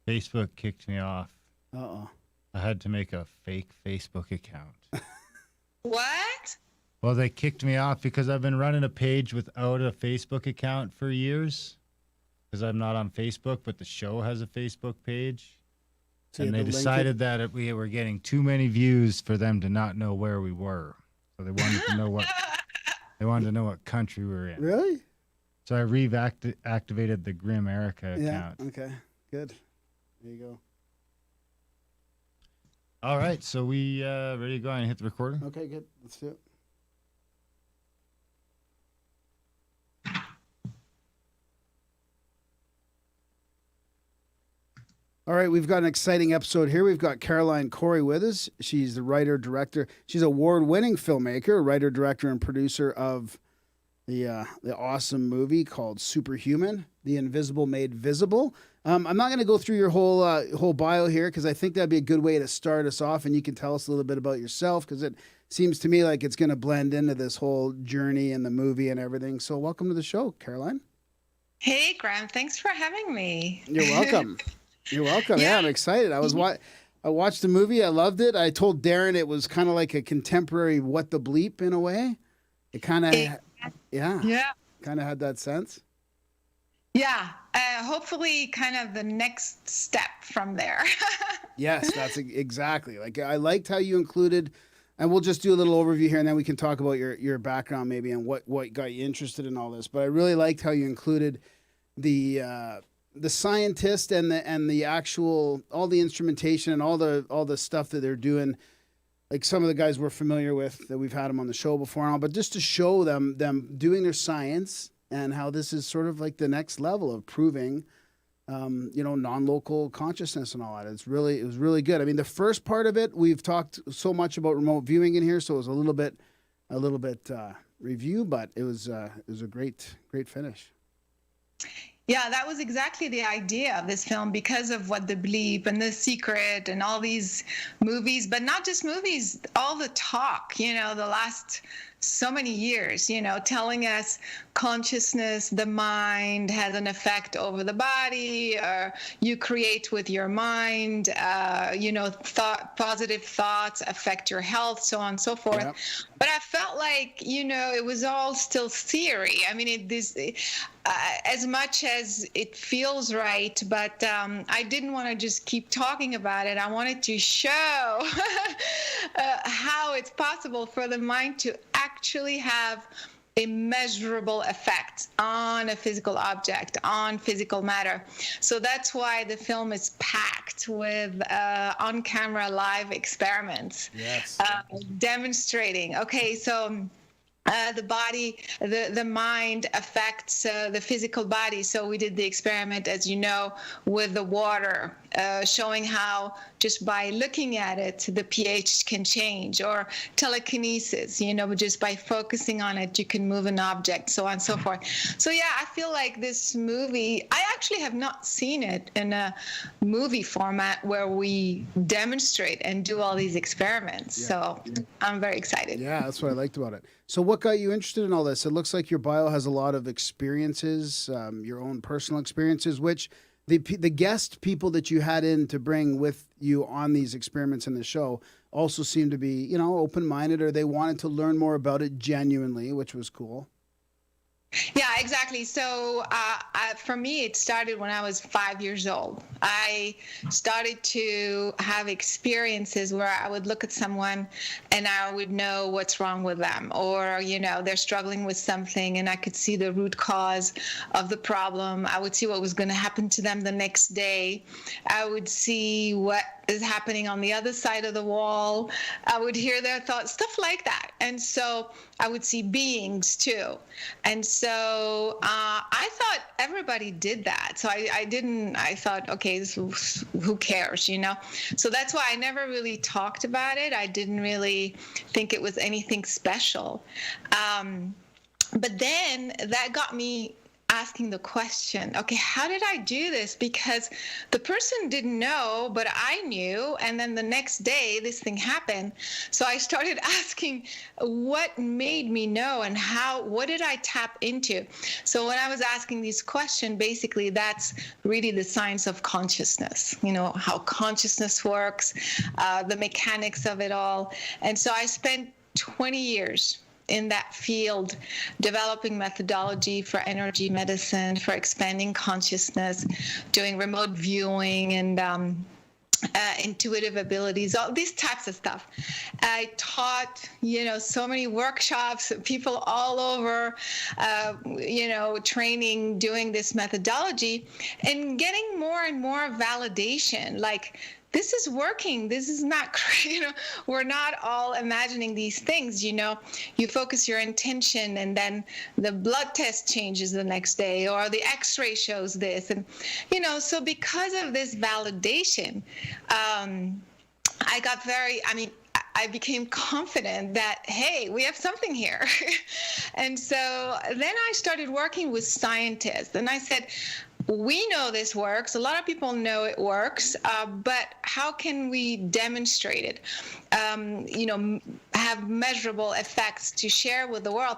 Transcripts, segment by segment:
Facebook kicked me off. Uh-oh. I had to make a fake Facebook account. What? Well, they kicked me off because I've been running a page without a Facebook account for years. Because I'm not on Facebook, but the show has a Facebook page. So and they decided that we were getting too many views for them to not know where we were. So they wanted to know what country we were in. Really? So I activated the Grimerica account. Yeah, okay. Good. There you go. All right, so we ready to go and hit the recorder? Okay, good. Let's do it. All right, we've got an exciting episode here. We've got Caroline Cory with us. She's the writer, director. She's an award-winning filmmaker, writer, director, and producer of the awesome movie called Superhuman, The Invisible Made Visible. I'm not going to go through your whole bio here because I think that'd be a good way to start us off, and you can tell us a little bit about yourself because it seems to me like it's going to blend into this whole journey and the movie and everything. So welcome to the show, Caroline. Hey, Graham. Thanks for having me. You're welcome. You're welcome. Yeah, I'm excited. I watched the movie. I loved it. I told Darren it was kind of like a contemporary What the Bleep in a way. It kind of, kind of had that sense. Yeah. Hopefully kind of the next step from there. Yes, that's exactly. Like I liked how you included, and we'll just do a little overview here and then we can talk about your background maybe and what got you interested in all this. But I really liked how you included the scientist and the actual, all the instrumentation and all the stuff that they're doing. Like some of the guys we're familiar with that we've had them on the show before and all, but just to show them doing their science and how this is sort of like the next level of proving, non-local consciousness and all that. It was really good. I mean, the first part of it, we've talked so much about remote viewing in here, so it was a little bit review, but it was a great finish. Yeah, that was exactly the idea of this film because of What the Bleep and The Secret and all these movies, but not just movies, all the talk, the last so many years, telling us consciousness, the mind has an effect over the body, or you create with your mind, positive thoughts affect your health, so on and so forth. Yep. But I felt like, it was all still theory. I mean, as much as it feels right, but I didn't want to just keep talking about it. I wanted to show how it's possible for the mind to actually have a measurable effect on a physical object, on physical matter. So that's why the film is packed with on-camera live experiments. Yes. Demonstrating. Okay, so the body, the mind affects the physical body. So we did the experiment, as you know, with the water, showing how just by looking at it, the pH can change, or telekinesis, just by focusing on it, you can move an object, so on and so forth. So yeah, I feel like this movie, I actually have not seen it in a movie format where we demonstrate and do all these experiments. Yeah. So I'm very excited. Yeah, that's what I liked about it. So what got you interested in all this? It looks like your bio has a lot of experiences, your own personal experiences, which the guest people that you had in to bring with you on these experiments in the show also seemed to be, open-minded, or they wanted to learn more about it genuinely, which was cool. Yeah, exactly. So for me, it started when I was 5 years old. I started to have experiences where I would look at someone and I would know what's wrong with them, or, they're struggling with something and I could see the root cause of the problem. I would see what was going to happen to them the next day. I would see what is happening on the other side of the wall. I would hear their thoughts, stuff like that. And so I would see beings too. And so I thought everybody did that. So I thought, okay, who cares, So that's why I never really talked about it. I didn't really think it was anything special. But then that got me, asking the question, okay, how did I do this? Because the person didn't know, but I knew. And then the next day, this thing happened. So I started asking what made me know and what did I tap into? So when I was asking these questions, basically, that's really the science of consciousness, how consciousness works, the mechanics of it all. And so I spent 20 years in that field, developing methodology for energy medicine, for expanding consciousness, doing remote viewing and intuitive abilities, all these types of stuff. I taught, so many workshops, people all over, training, doing this methodology, and getting more and more validation, like, this is working. This is not, we're not all imagining these things, You focus your intention and then the blood test changes the next day or the x-ray shows this. And, so because of this validation, I became confident that, hey, we have something here. And so then I started working with scientists and I said, we know this works. A lot of people know it works, but how can we demonstrate it? Have measurable effects to share with the world.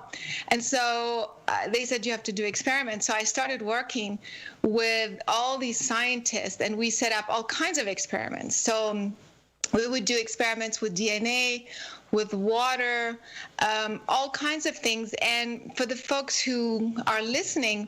And so they said you have to do experiments. So I started working with all these scientists, and we set up all kinds of experiments. So we would do experiments with DNA, with water, all kinds of things. And for the folks who are listening,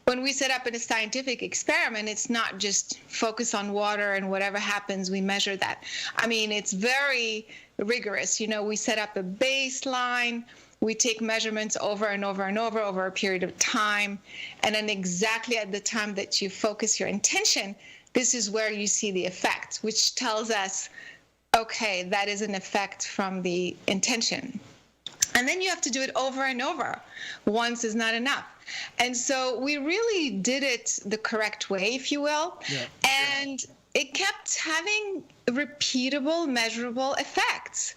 when we set up in a scientific experiment, it's not just focus on water and whatever happens, we measure that. It's very rigorous. We set up a baseline. We take measurements over and over and over a period of time. And then exactly at the time that you focus your intention, this is where you see the effect, which tells us, okay, that is an effect from the intention. And then you have to do it over and over. Once is not enough. And so we really did it the correct way, if you will. Yeah. And it kept having repeatable, measurable effects.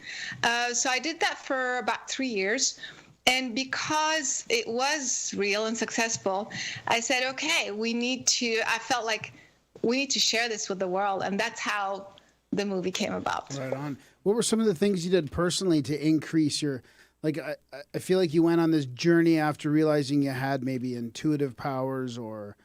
So I did that for about 3 years. And because it was real and successful, I said, okay, I felt like we need to share this with the world. And that's how the movie came about. Right on. What were some of the things you did personally to increase your... I feel like you went on this journey after realizing you had maybe intuitive powers or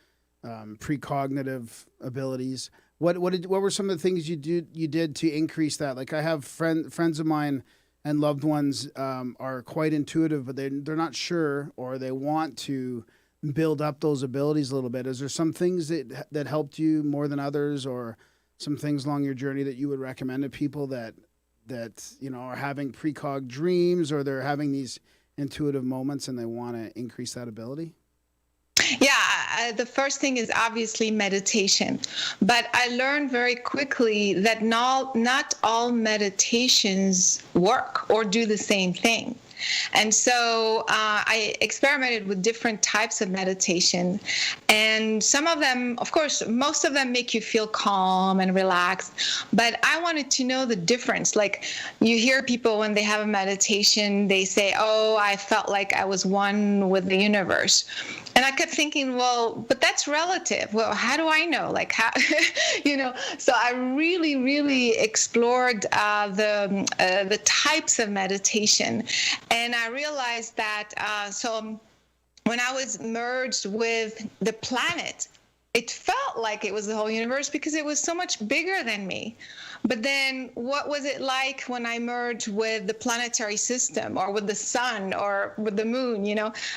precognitive abilities. What were some of the things you did to increase that? Like, I have friends of mine and loved ones are quite intuitive, but they're not sure, or they want to build up those abilities a little bit. Is there some things that helped you more than others, or some things along your journey that you would recommend to people that are having precog dreams, or they're having these intuitive moments and they want to increase that ability? Yeah, the first thing is obviously meditation. But I learned very quickly that not all meditations work or do the same thing. And so I experimented with different types of meditation. And some of them, of course, most of them make you feel calm and relaxed. But I wanted to know the difference. Like, you hear people when they have a meditation, they say, oh, I felt like I was one with the universe. And I kept thinking, well, but that's relative. Well, how do I know? Like, how, So I really, really explored the types of meditation. And I realized that, so when I was merged with the planet, it felt like it was the whole universe because it was so much bigger than me. But then what was it like when I merged with the planetary system or with the sun or with the moon,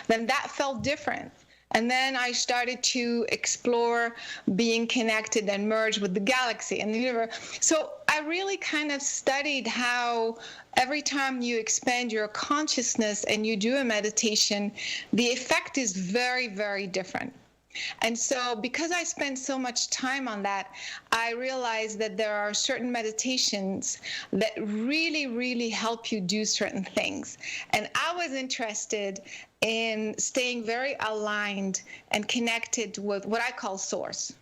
Then that felt different. And then I started to explore being connected and merged with the galaxy and the universe. So I really kind of studied how every time you expand your consciousness and you do a meditation, the effect is very, very different. And so because I spent so much time on that, I realized that there are certain meditations that really, really help you do certain things. And I was interested in staying very aligned and connected with what I call source,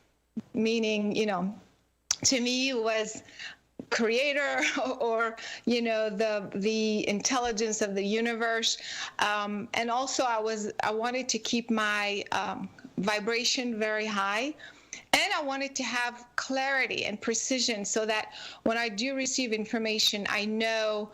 meaning, to me it was creator or the intelligence of the universe, and also I wanted to keep my vibration very high. And I wanted to have clarity and precision so that when I do receive information, I know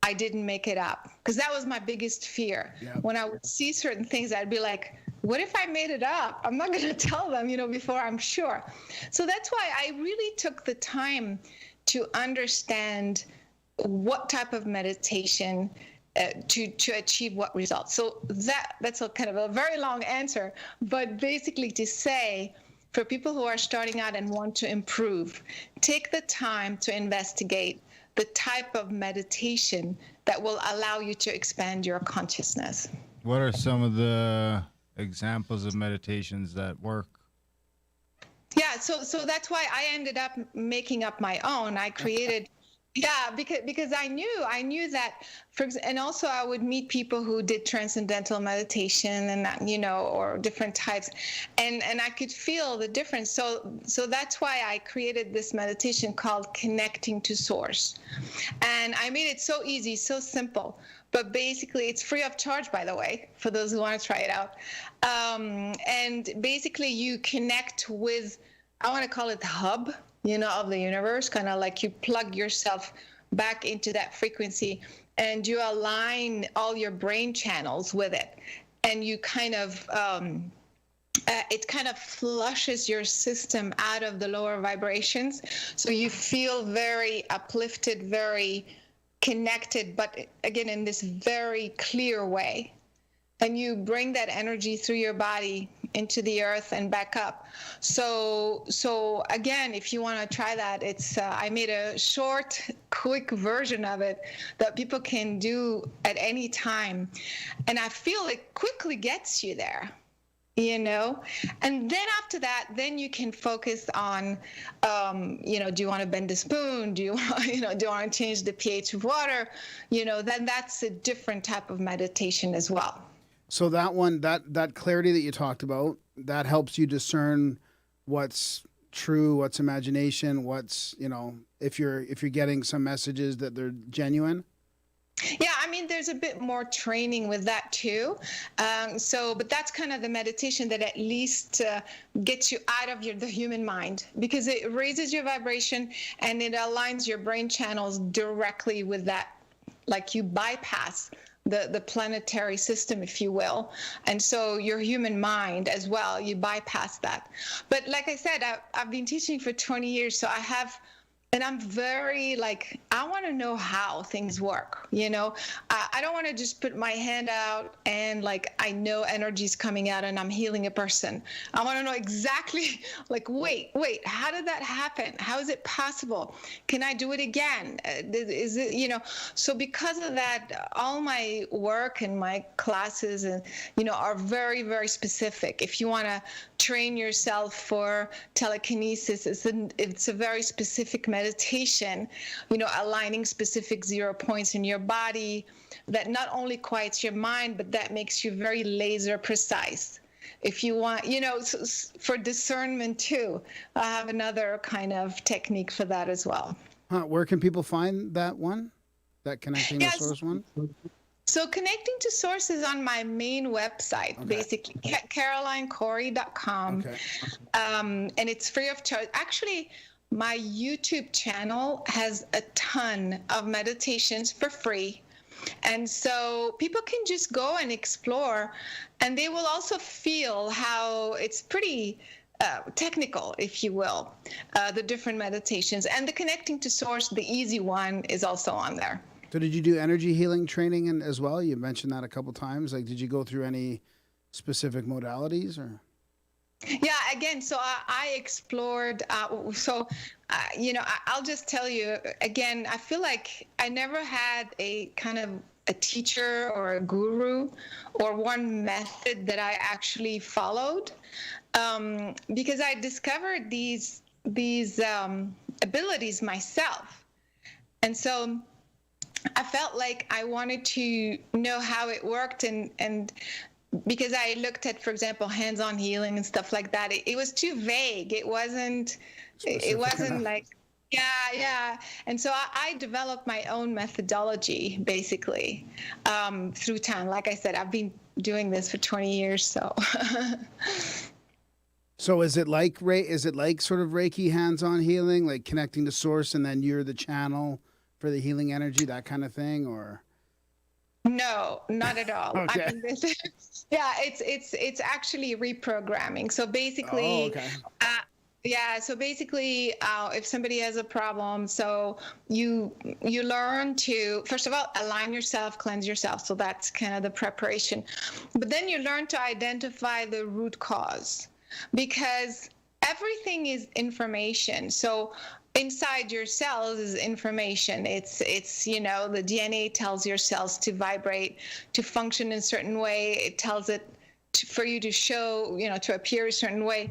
I didn't make it up. Because that was my biggest fear. Yeah. When I would see certain things, I'd be like, what if I made it up? I'm not going to tell them, before I'm sure. So that's why I really took the time to understand what type of meditation to achieve what results. So that's a kind of a very long answer, but basically to say, for people who are starting out and want to improve, take the time to investigate the type of meditation that will allow you to expand your consciousness. What are some of the examples of meditations that work? Yeah, so that's why I ended up making up my own. I created, because I knew that, and also I would meet people who did transcendental meditation and or different types, and I could feel the difference. So that's why I created this meditation called Connecting to Source, and I made it so easy, so simple. But basically, it's free of charge, by the way, for those who want to try it out. And basically, you connect with, I want to call it the hub, of the universe, kind of like you plug yourself back into that frequency and you align all your brain channels with it. And you kind of, it kind of flushes your system out of the lower vibrations. So you feel very uplifted, very connected, but again, in this very clear way. And you bring that energy through your body into the earth and back up. So again, if you want to try that, it's I made a short, quick version of it that people can do at any time. And I feel it quickly gets you there. And then after that, then you can focus on, do you want to bend the spoon? Do you want to change the pH of water? Then that's a different type of meditation as well. So that one, that clarity that you talked about, that helps you discern what's true, what's imagination, what's, if you're getting some messages that they're genuine. Yeah, there's a bit more training with that too. But that's kind of the meditation that at least gets you out of the human mind, because it raises your vibration and it aligns your brain channels directly with that, like you bypass the planetary system, if you will. And so your human mind as well, you bypass that. But like I said, I've been teaching for 20 years, so and I'm very I want to know how things work. I don't want to just put my hand out and I know energy's coming out and I'm healing a person. I want to know exactly wait, how did that happen? How is it possible? Can I do it again? Is it, so because of that, all my work and my classes are very, very specific. If you want to train yourself for telekinesis, it's a very specific meditation, aligning specific 0 points in your body that not only quiets your mind, but that makes you very laser precise. If you want, for discernment too, I have another kind of technique for that as well. Where can people find that one? That Connecting to Source one? So Connecting to Source is on my main website, basically, CarolineCory.com. Okay. And it's free of charge. Actually, my YouTube channel has a ton of meditations for free. And so people can just go and explore, and they will also feel how it's pretty technical, if you will, the different meditations. And the Connecting to Source, the easy one, is also on there. So did you do energy healing training as well? You mentioned that a couple times. Did you go through any specific modalities or? Yeah, again, so I explored, I'll just tell you, again, I feel like I never had a kind of a teacher or a guru or one method that I actually followed, because I discovered these abilities myself. And so I felt like I wanted to know how it worked, and because I looked at, for example, hands-on healing and stuff like that, it was too vague. It wasn't like, yeah. And so I developed my own methodology, basically, through time. Like I said, I've been doing this for 20 years, so. So is it like sort of Reiki hands-on healing, like connecting to source and then you're the channel for the healing energy, that kind of thing, or? No, not at all. Okay. I mean, yeah, it's actually reprogramming. So Oh, basically, okay. yeah, so basically, if somebody has a problem, so you learn to, first of all, align yourself, cleanse yourself. So that's kind of the preparation. But then you learn to identify the root cause, because everything is information. So inside your cells is information. It's the DNA tells your cells to vibrate, to function in a certain way. It tells it for you to show, to appear a certain way.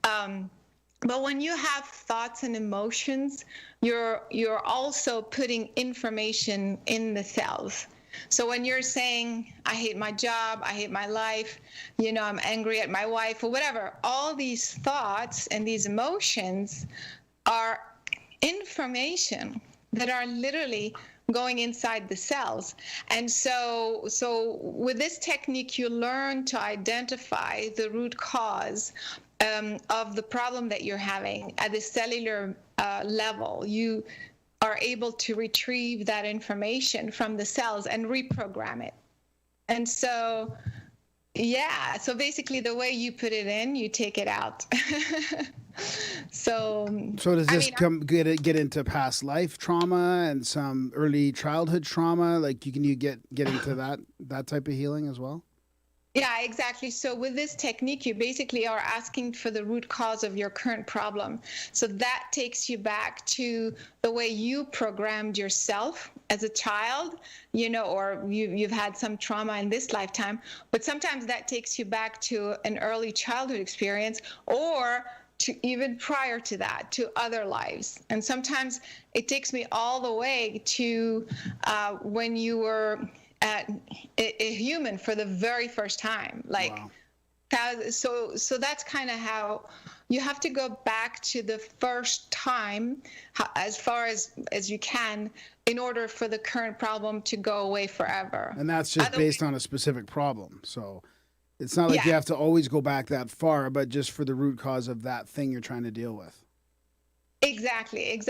But when you have thoughts and emotions, you're also putting information in the cells. So when you're saying, I hate my job, I hate my life, I'm angry at my wife or whatever, all these thoughts and these emotions are information that are literally going inside the cells. And so with this technique, you learn to identify the root cause of the problem that you're having at the cellular level. You are able to retrieve that information from the cells and reprogram it. And so, yeah, so basically the way you put it in, you take it out. So does this get into past life trauma and some early childhood trauma? Like you get into that type of healing as well? Yeah, exactly. So with this technique, you basically are asking for the root cause of your current problem. So that takes you back to the way you programmed yourself as a child, or you've had some trauma in this lifetime. But sometimes that takes you back to an early childhood experience, or to even prior to that, to other lives. And sometimes it takes me all the way to when you were a human for the very first time. Like, wow. So that's kind of how you have to go back to the first time as far as you can in order for the current problem to go away forever. And that's just based on a specific problem. So it's not like you have to always go back that far, but just for the root cause of that thing you're trying to deal with. Exactly.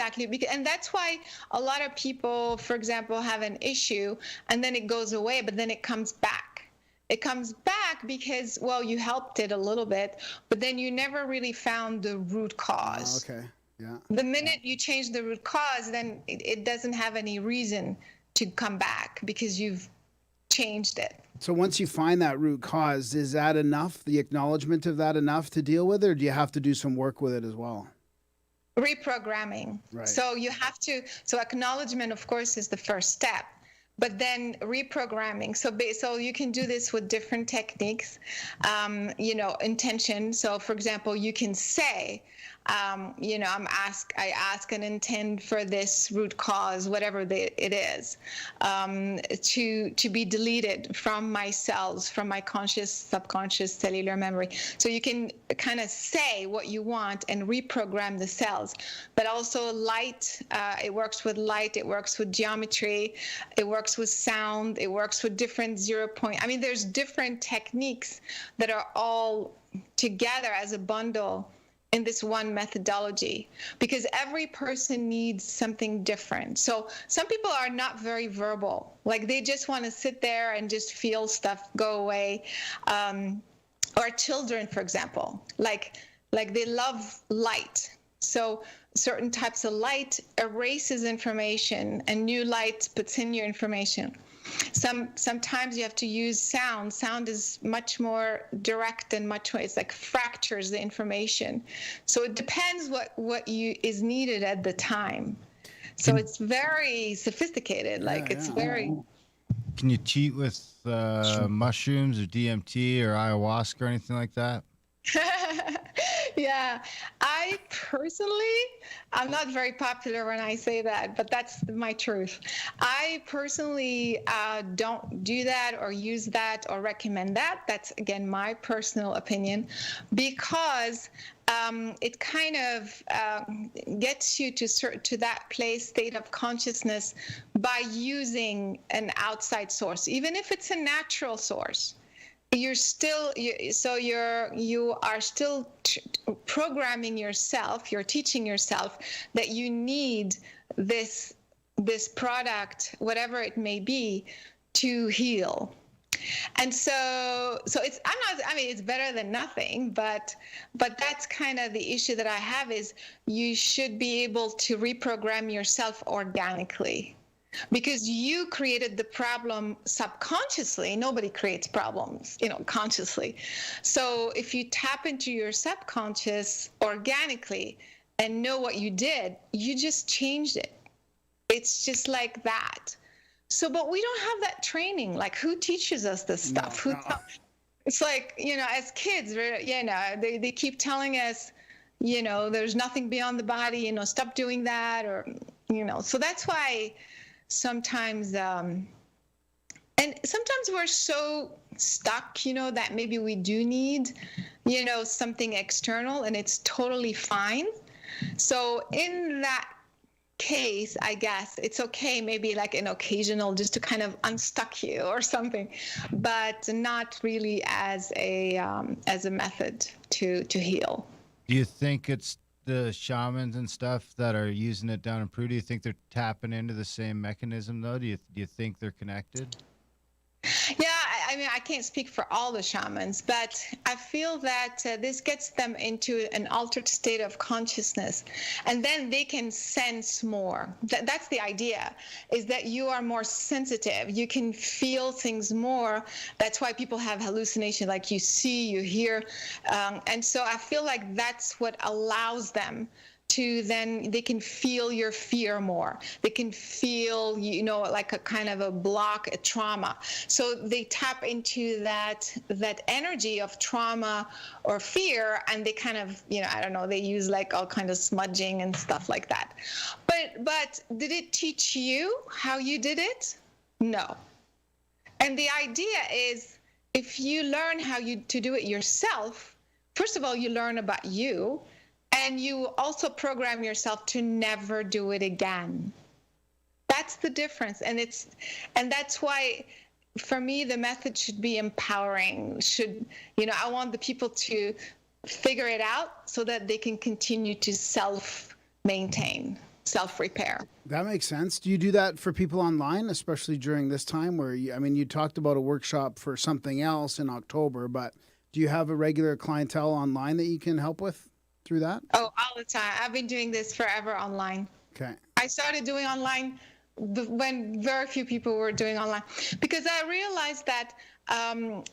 And that's why a lot of people, for example, have an issue and then it goes away, but then it comes back. It comes back because, well, you helped it a little bit, but then you never really found the root cause. Okay. Yeah. The minute you change the root cause, then it doesn't have any reason to come back because you've changed it. So once you find that root cause, is that enough, the acknowledgement of that enough to deal with it, or do you have to do some work with it as well? Reprogramming. Right. So you have to, acknowledgement, of course, is the first step, but then reprogramming. So you can do this with different techniques, intention. So for example, you can say, I ask and intend for this root cause, whatever it is, to be deleted from my cells, from my conscious, subconscious, cellular memory. So you can kind of say what you want and reprogram the cells. But also light, it works with light, it works with geometry, it works with sound, it works with different there's different techniques that are all together as a bundle in this one methodology, because every person needs something different. So some people are not very verbal, like they just want to sit there and just feel stuff go away. Or children, for example, like they love light. So certain types of light erases information and new light puts in your information. Sometimes you have to use sound. Sound is much more direct and it's like fractures the information. So it depends what is needed at the time. So it's very sophisticated. Very. Can you cheat with mushrooms or DMT or ayahuasca or anything like that? Yeah, I personally, I'm not very popular when I say that, but that's my truth. I personally don't do that or use that or recommend that. That's, again, my personal opinion, because it kind of gets you to that state of consciousness by using an outside source, even if it's a natural source. you are still programming yourself, you're teaching yourself that you need this product, whatever it may be, to heal. And so it's better than nothing, but that's kind of the issue that I have, is you should be able to reprogram yourself organically. Because you created the problem subconsciously. Nobody creates problems, consciously. So if you tap into your subconscious organically and know what you did, you just changed it. It's just like that. So, but we don't have that training. Like, who teaches us this stuff? No. It's like, as kids, they keep telling us, there's nothing beyond the body, stop doing that, or, so that's why sometimes, and sometimes we're so stuck, that maybe we do need, something external, and it's totally fine. So in that case, I guess it's okay, maybe like an occasional, just to kind of unstuck you or something, but not really as a method to heal. Do you think it's the shamans and stuff that are using it down in Peru? Do you think they're tapping into the same mechanism, though? Do you think they're connected? Yeah, I mean, I can't speak for all the shamans, but I feel that this gets them into an altered state of consciousness, and then they can sense more. That's the idea, is that you are more sensitive. You can feel things more. That's why people have hallucination, like you see, you hear. And so I feel like that's what allows them to, then they can feel your fear more. They can feel, like a kind of a block, a trauma. So they tap into that energy of trauma or fear, and they kind of, I don't know, they use like all kind of smudging and stuff like that. But did it teach you how you did it? No. And the idea is, if you learn how to do it yourself, first of all, you learn about you. And you also program yourself to never do it again. That's the difference. And that's why, for me, the method should be empowering. I want the people to figure it out so that they can continue to self-maintain, self-repair. That makes sense. Do you do that for people online, especially during this time where you talked about a workshop for something else in October, but do you have a regular clientele online that you can help with through that? Oh, all the time. I've been doing this forever online. Okay. I started doing online when very few people were doing online, because I realized that,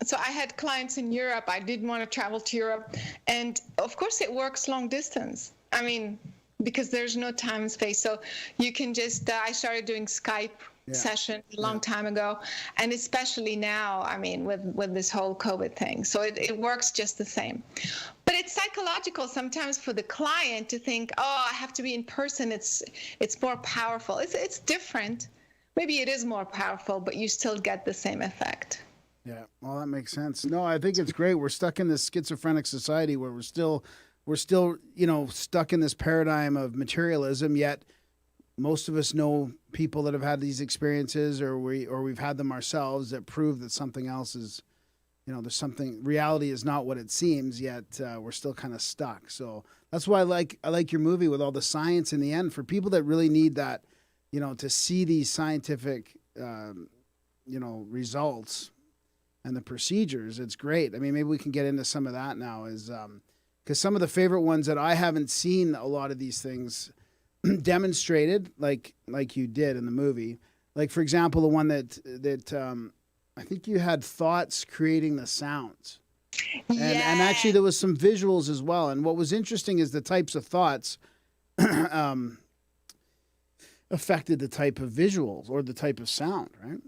so I had clients in Europe. I didn't want to travel to Europe. And of course it works long distance. I mean, because there's no time and space. So you can just, I started doing Skype session a long time ago. And especially now, I mean, with this whole COVID thing. So it works just the same. But it's psychological sometimes for the client to think, oh, I have to be in person. It's more powerful. It's different. Maybe it is more powerful, but you still get the same effect. Yeah, well, that makes sense. No, I think it's great. We're stuck in this schizophrenic society where we're still, stuck in this paradigm of materialism, yet most of us know people that have had these experiences, or we've had them ourselves, that prove that something else is, there's something, reality is not what it seems, yet we're still kind of stuck. So that's why I like your movie with all the science in the end, for people that really need that, to see these scientific, results and the procedures. It's great. I mean, maybe we can get into some of that now, because some of the favorite ones that I haven't seen a lot of these things demonstrated like you did in the movie. Like, for example, the one that I think you had thoughts creating the sounds. And actually there was some visuals as well. And what was interesting is the types of thoughts affected the type of visuals or the type of sound, right?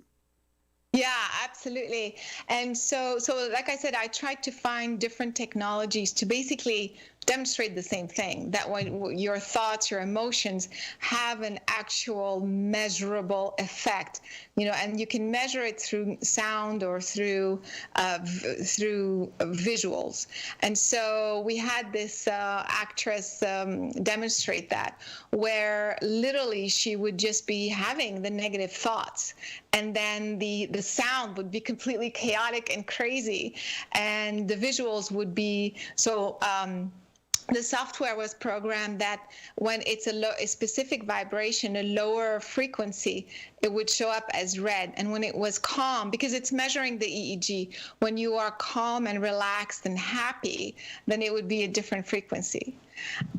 Yeah, absolutely. And so like I said, I tried to find different technologies to basically demonstrate the same thing, that when your thoughts, your emotions have an actual measurable effect, and you can measure it through sound or through visuals. And so we had this actress demonstrate that, where literally she would just be having the negative thoughts, and then the sound would be completely chaotic and crazy, and the visuals would be so. The software was programmed that when it's a specific vibration, a lower frequency, it would show up as red. And when it was calm, because it's measuring the EEG, when you are calm and relaxed and happy, then it would be a different frequency.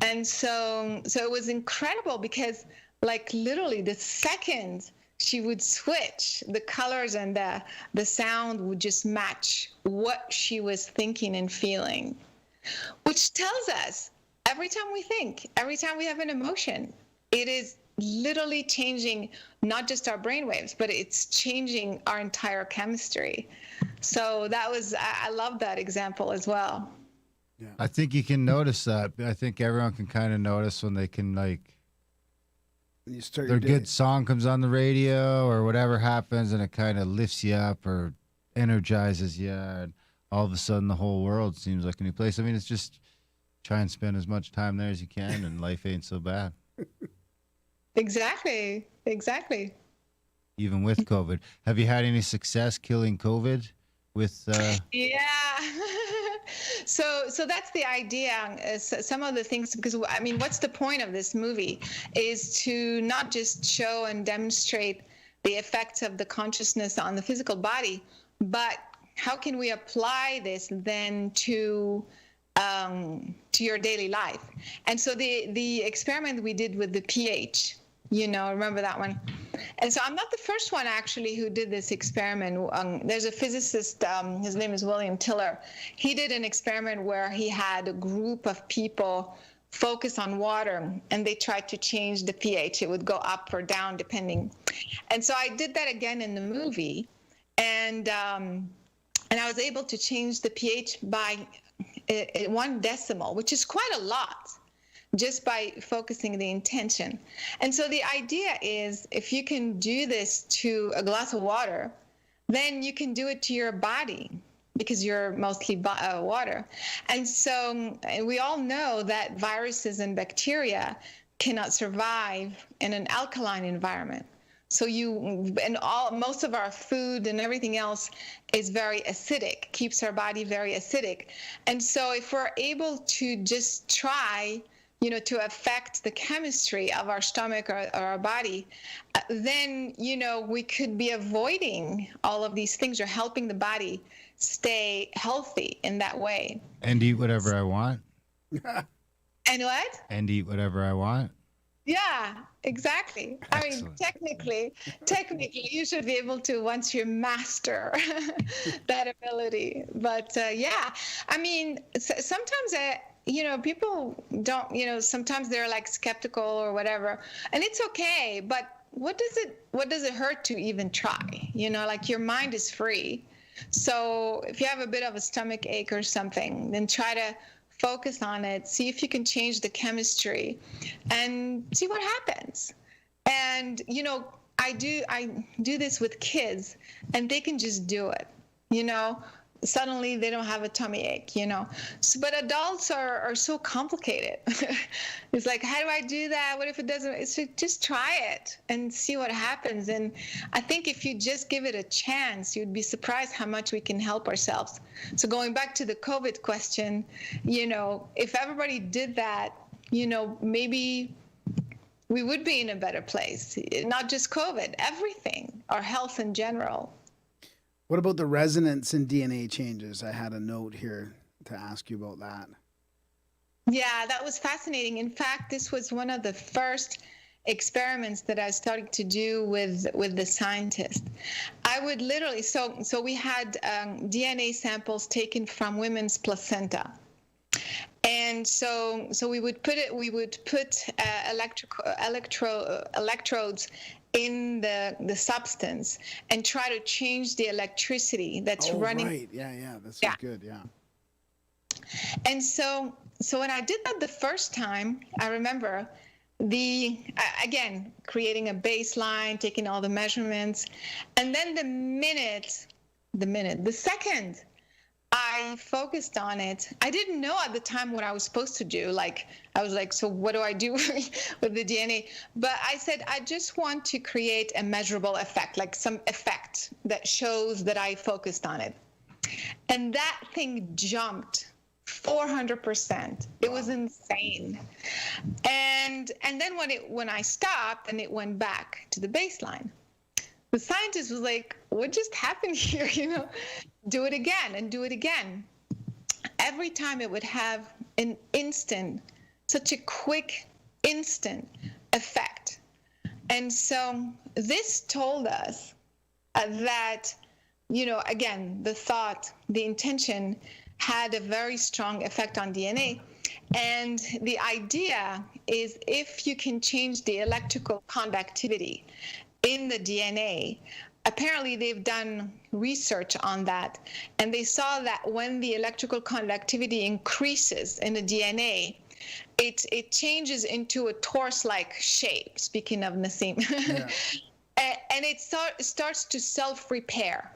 And so it was incredible, because like literally the second she would switch, the colors and the sound would just match what she was thinking and feeling. Which tells us every time we think, every time we have an emotion, it is literally changing not just our brainwaves, but it's changing our entire chemistry. So I love that example as well. Yeah. I think you can notice that. I think everyone can kind of notice when they can, like, when you start their good song comes on the radio or whatever happens, and it kind of lifts you up or energizes you. And all of a sudden the whole world seems like a new place. I mean, it's just try and spend as much time there as you can, and life ain't so bad. Exactly. Even with COVID. Have you had any success killing COVID with... Yeah. So that's the idea. Some of the things, because I mean, what's the point of this movie is to not just show and demonstrate the effects of the consciousness on the physical body, but how can we apply this then to your daily life? And so the experiment we did with the pH, remember that one? And so I'm not the first one actually who did this experiment. There's a physicist, his name is William Tiller. He did an experiment where he had a group of people focus on water, and they tried to change the pH. It would go up or down depending. And so I did that again in the movie, and I was able to change the pH by 1 decimal, which is quite a lot, just by focusing the intention. And so the idea is, if you can do this to a glass of water, then you can do it to your body, because you're mostly water. And so we all know that viruses and bacteria cannot survive in an alkaline environment. So most of our food and everything else is very acidic, keeps our body very acidic. And so if we're able to just try, to affect the chemistry of our stomach or our body, then, we could be avoiding all of these things, or helping the body stay healthy in that way. And eat whatever I want. And what? And eat whatever I want. Yeah, exactly. Excellent. I mean, technically, you should be able to once you master that ability. But yeah, I mean, sometimes people don't. Sometimes they're like skeptical or whatever, and it's okay. But what does it hurt to even try? Like, your mind is free. So if you have a bit of a stomach ache or something, then try to focus on it, see if you can change the chemistry, and see what happens. And I do this with kids, and they can just do it. Suddenly they don't have a tummy ache. So, but adults are so complicated. It's like, how do I do that? What if it doesn't? It's just try it and see what happens. And I think if you just give it a chance, you'd be surprised how much we can help ourselves. So going back to the COVID question, if everybody did that, maybe we would be in a better place. Not just COVID, everything, our health in general. What about the resonance in DNA changes? I had a note here to ask you about that. Yeah, that was fascinating. In fact, this was one of the first experiments that I started to do with the scientist. I would literally, so we had DNA samples taken from women's placenta. And so we would put electrodes in the substance and try to change the electricity that's running. Right. Yeah. That's good. Yeah. And so when I did that the first time, I remember again, creating a baseline, taking all the measurements. And then the second I focused on it, I didn't know at the time what I was supposed to do. Like, I was like, so what do I do with the DNA? But I said, I just want to create a measurable effect, like some effect that shows that I focused on it. And that thing jumped 400%. It was insane. And then when I stopped and it went back to the baseline, the scientist was like, what just happened here? Do it again and do it again. Every time it would have an instant, such a quick instant effect. And so this told us that, again, the thought, the intention had a very strong effect on DNA. And the idea is if you can change the electrical conductivity in the DNA, apparently they've done research on that, and they saw that when the electrical conductivity increases in the DNA, it changes into a torus-like shape, speaking of Nassim. Yeah. And it starts to self-repair.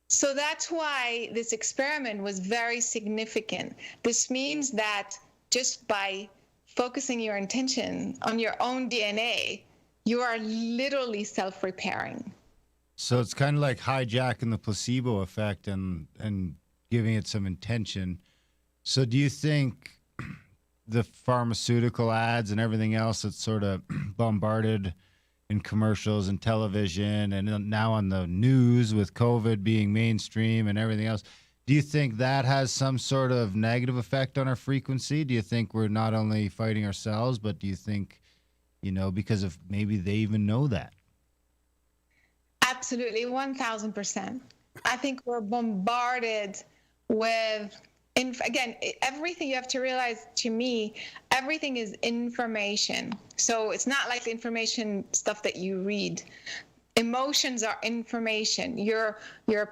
So that's why this experiment was very significant. This means that just by focusing your intention on your own DNA, you are literally self-repairing. So it's kind of like hijacking the placebo effect and giving it some intention. So do you think the pharmaceutical ads and everything else that's sort of bombarded in commercials and television and now on the news with COVID being mainstream and everything else, do you think that has some sort of negative effect on our frequency? Do you think we're not only fighting ourselves, but do you think, because of maybe they even know that? Absolutely, 1,000%. I think we're bombarded with, again, everything. You have to realize, to me, everything is information. So it's not like the information stuff that you read. Emotions are information. You're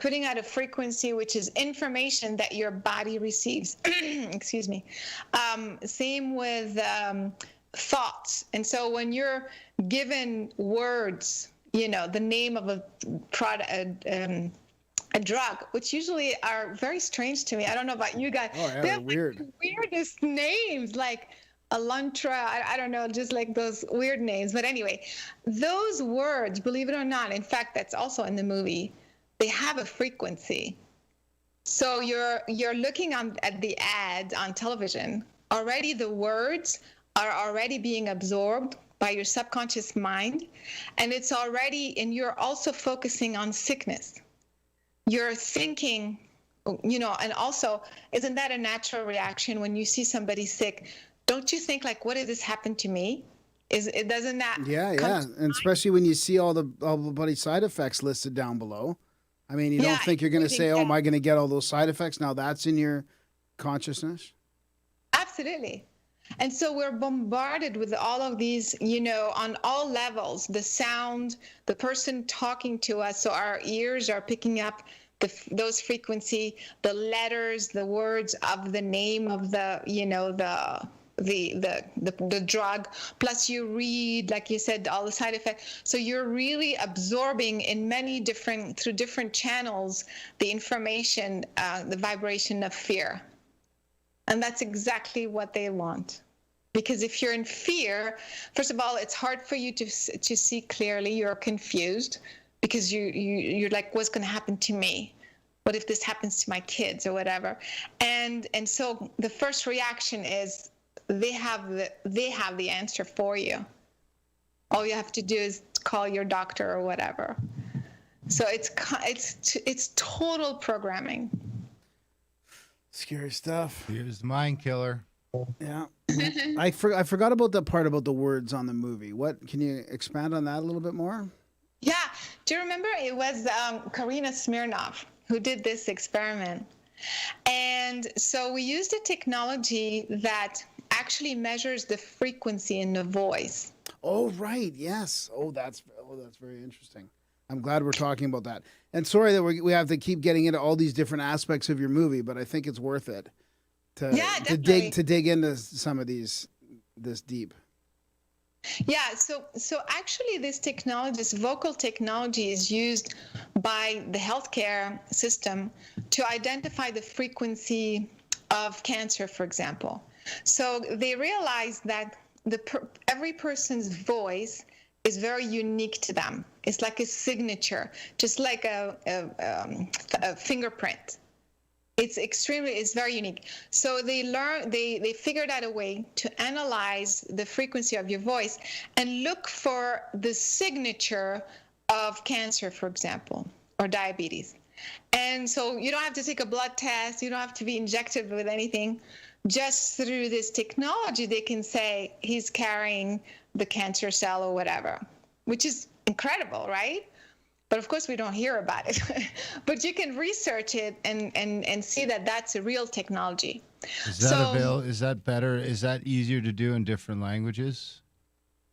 putting out a frequency, which is information that your body receives. Excuse me. Same with thoughts. And so when you're given words, the name of a product, a drug, which usually are very strange to me. I don't know about you guys. Oh, yeah, they're weird. Like the weirdest names, like Elantra. I don't know, just like those weird names. But anyway, those words, believe it or not, in fact, that's also in the movie, they have a frequency. So you're looking at the ads on television. Already the words are already being absorbed by your subconscious mind, and and you're also focusing on sickness. You're thinking, and also, isn't that a natural reaction when you see somebody sick? Don't you think, like, what did this happen to me? Doesn't that? Yeah, and especially when you see all the bloody side effects listed down below. I mean, you don't think you're going to say, "Oh, am I going to get all those side effects?" Now that's in your consciousness. Absolutely. And so we're bombarded with all of these, on all levels, the sound, the person talking to us. So our ears are picking up those frequency, the letters, the words of the name of the drug. Plus you read, like you said, all the side effects. So you're really absorbing through different channels, the information, the vibration of fear. And that's exactly what they want. Because if you're in fear, first of all, it's hard for you to see clearly. You're confused because you're like, what's going to happen to me? What if this happens to my kids or whatever? And so the first reaction is they have the answer for you. All you have to do is call your doctor or whatever. So it's total programming. Scary stuff. Here's the mind killer. Yeah. I forgot about the part about the words on the movie. What can you expand on that a little bit more? Yeah. Do you remember it was Karina Smirnoff who did this experiment? And so we used a technology that actually measures the frequency in the voice. Oh, right. Yes. Oh, that's very interesting. I'm glad we're talking about that. And sorry that we have to keep getting into all these different aspects of your movie, but I think it's worth it to dig into some of this deep. Yeah, so actually this technology, this vocal technology, is used by the healthcare system to identify the frequency of cancer, for example. So they realize that every person's voice is very unique to them. It's like a signature, just like a fingerprint. It's very unique. So they figured out a way to analyze the frequency of your voice and look for the signature of cancer, for example, or diabetes. And so you don't have to take a blood test. You don't have to be injected with anything. Just through this technology, they can say he's carrying the cancer cell or whatever, which is incredible, right? But of course, we don't hear about it. But you can research it and see that that's a real technology. Is that better? Is that easier to do in different languages?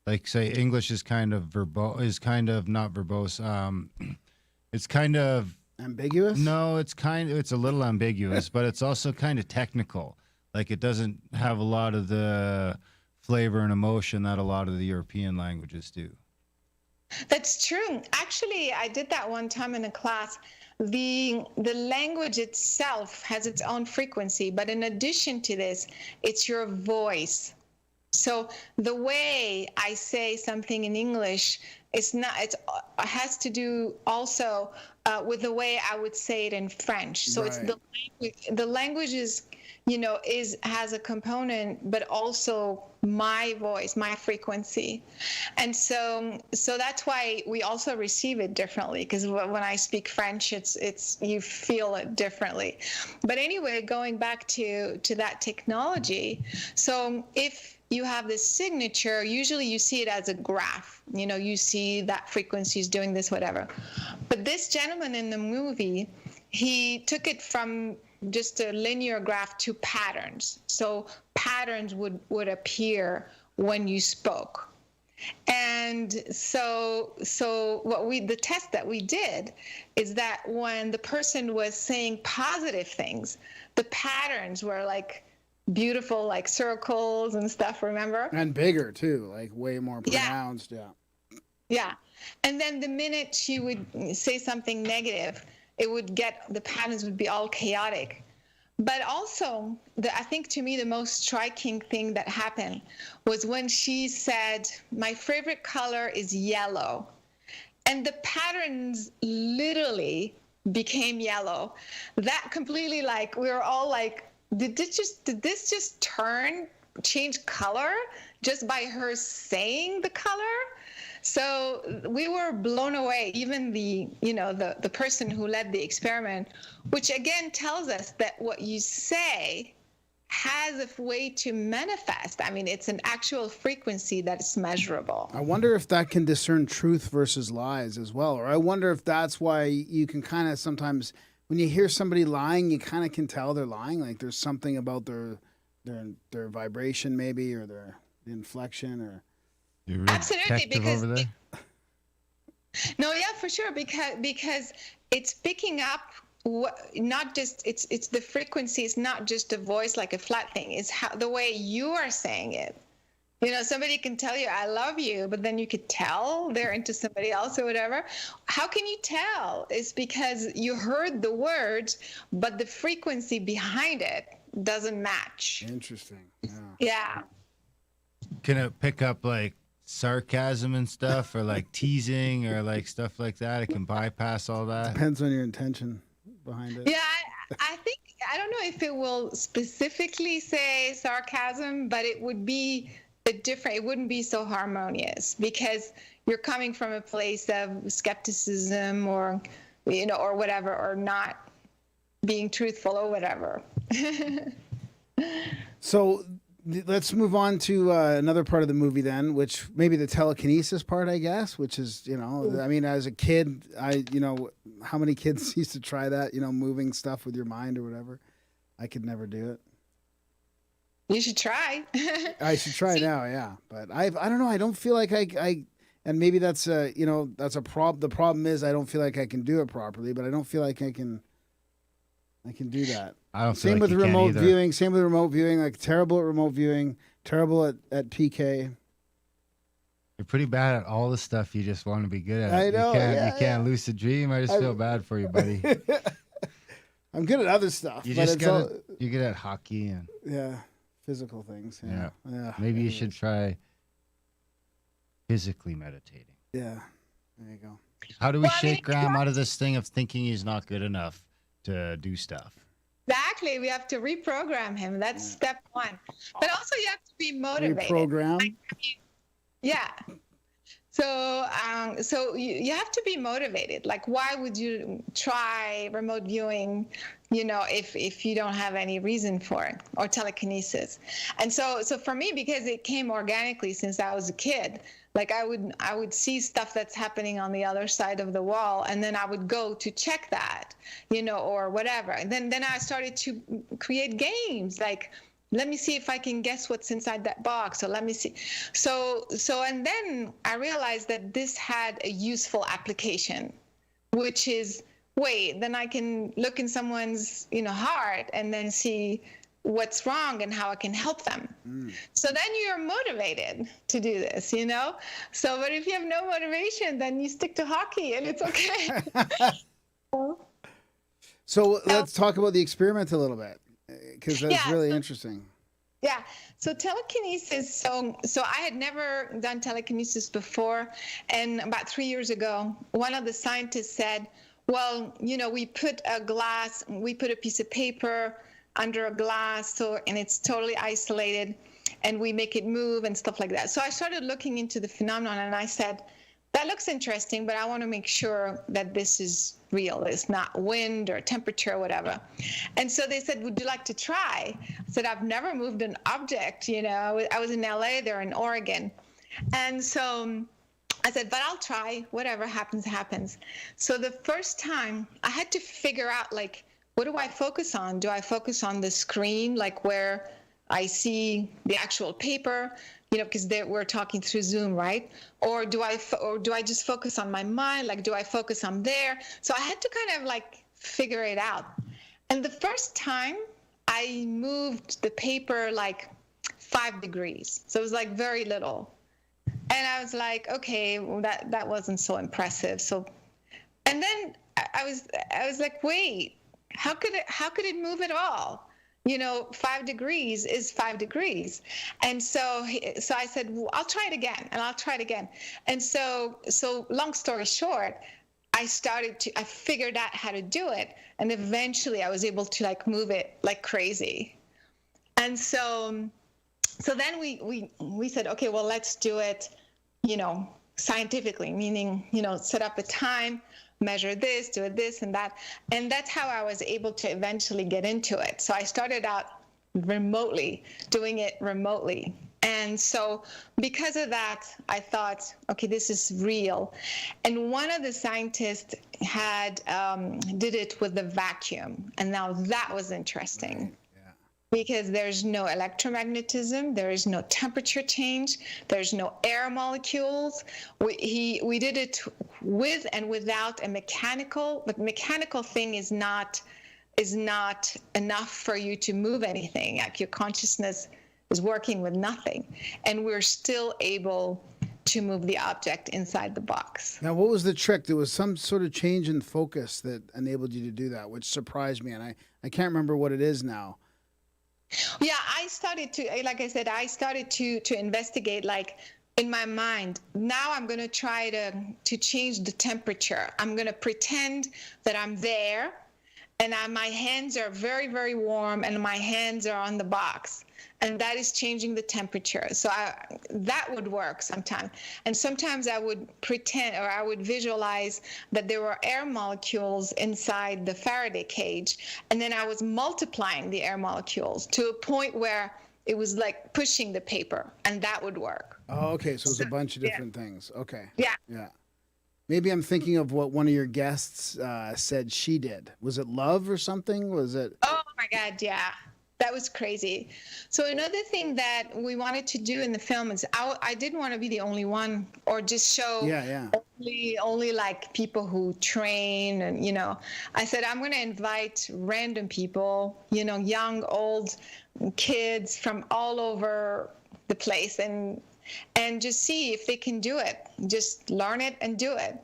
Like, say, English is kind of not verbose. It's kind of ambiguous. No, it's a little ambiguous, but it's also kind of technical. Like, it doesn't have a lot of the flavor and emotion that a lot of the European languages do. That's true. Actually, I did that one time in a class. The language itself has its own frequency, but in addition to this, it's your voice. So the way I say something in English, it has to do also with the way I would say it in French. So right. It's the language is, has a component, but also my voice, my frequency. And so that's why we also receive it differently, because when I speak French, it's you feel it differently. But anyway, going back to that technology, so if you have this signature, usually you see it as a graph. You see that frequency is doing this, whatever. But this gentleman in the movie, he took it from just a linear graph to patterns. So patterns would appear when you spoke. And so the test that we did is that when the person was saying positive things, the patterns were like beautiful, like circles and stuff, remember? And bigger too, like way more pronounced. Yeah. And then the minute she would say something negative, the patterns would be all chaotic. But also, I think to me the most striking thing that happened was when she said, "My favorite color is yellow." And the patterns literally became yellow. That completely, like, we were all like, did this just change color just by her saying the color? So we were blown away, even the person who led the experiment, which again tells us that what you say has a way to manifest. I mean, it's an actual frequency that's measurable. I wonder if that can discern truth versus lies as well. Or I wonder if that's why you can kind of sometimes, when you hear somebody lying, you kind of can tell they're lying. Like there's something about their vibration maybe, or the inflection, or... You're really absolutely, because over there? No, yeah, for sure, because it's picking up not just it's the frequency. It's not just a voice like a flat thing. It's the way you are saying it. Somebody can tell you "I love you," but then you could tell they're into somebody else or whatever. How can you tell? It's because you heard the words, but the frequency behind it doesn't match. Interesting. Yeah. Can it pick up like sarcasm and stuff, or like teasing, or like stuff like that? It can bypass all that. Depends on your intention behind it. Yeah, I think, I don't know if it will specifically say sarcasm, but it would be it wouldn't be so harmonious, because you're coming from a place of skepticism or whatever, or not being truthful or whatever. So let's move on to another part of the movie then, which maybe the telekinesis part, I guess, which is, I mean, as a kid, how many kids used to try that, moving stuff with your mind or whatever? I could never do it. You should try. I should try now, yeah. But I don't know. I don't feel like And maybe that's that's a problem. The problem is I don't feel like I can do it properly, but I don't feel like I can do that. I don't feel Same like with you can remote either. viewing. Same with remote viewing. Like terrible at remote viewing. Terrible at PK. You're pretty bad at all the stuff you just want to be good at. I know, You can't lucid dream. I just feel bad for you, buddy. I'm good at other stuff. You but just it's gotta, you're good at hockey and physical things. yeah. Yeah. Maybe you should try physically meditating. Yeah. There you go. How do we shake Graham out of this thing of thinking he's not good enough to do stuff? Exactly. We have to reprogram him. That's step one. But also you have to be motivated. Reprogram. Yeah. So you have to be motivated. Like, why would you try remote viewing, if you don't have any reason for it, or telekinesis? And so for me, because it came organically since I was a kid, like I would see stuff that's happening on the other side of the wall, and then I would go to check that, or whatever. And then I started to create games like, let me see if I can guess what's inside that box. So let me see. So and then I realized that this had a useful application, which is, then I can look in someone's, heart and then see what's wrong and how I can help them. So then you're motivated to do this, So, but if you have no motivation, then you stick to hockey and it's okay. So let's talk about the experiment a little bit, because that's really interesting. Yeah. So telekinesis. So I had never done telekinesis before, and about 3 years ago, one of the scientists said, "Well, we put a piece of paper under a glass, and it's totally isolated, and we make it move and stuff like that." So I started looking into the phenomenon, and I said, that looks interesting, but I want to make sure that this is real. It's not wind or temperature or whatever. And so they said, would you like to try? I said, I've never moved an object. I was in LA, they're in Oregon. And so I said, but I'll try. Whatever happens, happens. So the first time I had to figure out, like, what do I focus on? Do I focus on the screen, like where I see the actual paper? Because we're talking through Zoom, right? Or do I just focus on my mind? Like, do I focus on there? So I had to kind of like figure it out. And the first time I moved the paper like 5 degrees. So it was like very little. And I was like, okay, well, that wasn't so impressive. So, and then I was like, wait, how could it move at all? 5 degrees is 5 degrees. And so I said, well, I'll try it again, and I'll try it again. And so long story short, I figured out how to do it. And eventually I was able to like move it like crazy. And so then we said, okay, well, let's do it, scientifically, meaning, set up a time, measure this, do this and that. And that's how I was able to eventually get into it. So I started out remotely, doing it remotely. And so because of that, I thought, okay, this is real. And one of the scientists did it with the vacuum. And now that was interesting. Because there's no electromagnetism, there is no temperature change, there's no air molecules. We did it with and without a mechanical, but mechanical thing is not enough for you to move anything. Like your consciousness is working with nothing, and we're still able to move the object inside the box. Now, what was the trick? There was some sort of change in focus that enabled you to do that, which surprised me, and I can't remember what it is now. Yeah, I started to investigate, like, in my mind. Now I'm going to try to change the temperature. I'm going to pretend that I'm there, and my hands are very, very warm, and my hands are on the box. And that is changing the temperature. So that would work sometimes. And sometimes I would pretend, or I would visualize that there were air molecules inside the Faraday cage. And then I was multiplying the air molecules to a point where it was like pushing the paper, and that would work. Oh, okay. So it was a bunch of different things. Okay. Yeah. Yeah. Maybe I'm thinking of what one of your guests said she did. Was it love or something? Was it? Oh my God, yeah. That was crazy. So another thing that we wanted to do in the film is I didn't want to be the only one or just show Yeah. only like people who train and I said I'm going to invite random people, young, old, kids from all over the place and just see if they can do it. Just learn it and do it.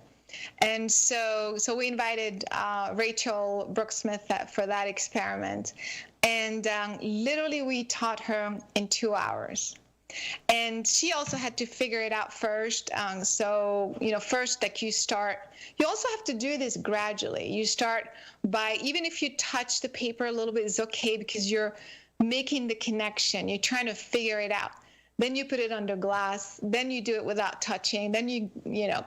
And so we invited Rachel Brooksmith for that experiment. And literally we taught her in 2 hours. And she also had to figure it out first. So, first, like you also have to do this gradually. You start by, even if you touch the paper a little bit, it's okay because you're making the connection. You're trying to figure it out. Then you put it under glass. Then you do it without touching. Then you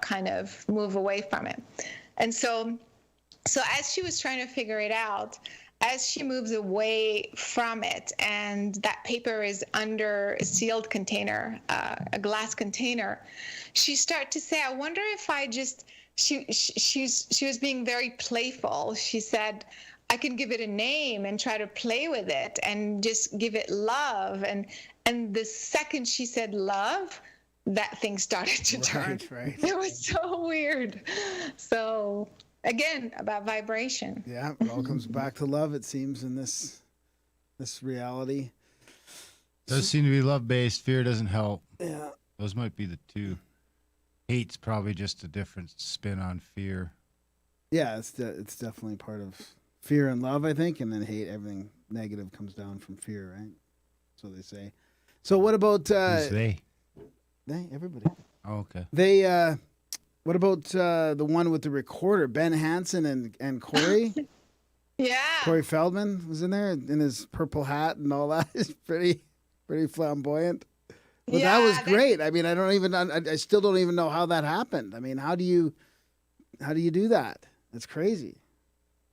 kind of move away from it. And so as she was trying to figure it out, as she moves away from it, and that paper is under a sealed container, a glass container, she started to say, I wonder if I just, she was being very playful. She said, I can give it a name and try to play with it and just give it love. And the second she said love, that thing started to turn. Right. It was so weird. So again, about vibration. Yeah, it all comes back to love, it seems, in this reality. Does seem to be love-based. Fear doesn't help. Yeah. Those might be the two. Hate's probably just a different spin on fear. Yeah, it's definitely part of fear and love, I think, and then hate. Everything negative comes down from fear, right? So they say. So what about Who's they? They, everybody. Oh, okay. They what about the one with the recorder, Ben Hansen and Cory? Yeah. Cory Feldman was in there in his purple hat and all that. It's pretty flamboyant. But Yeah, that was great. I mean, I still don't even know how that happened. I mean, how do you do that? That's crazy.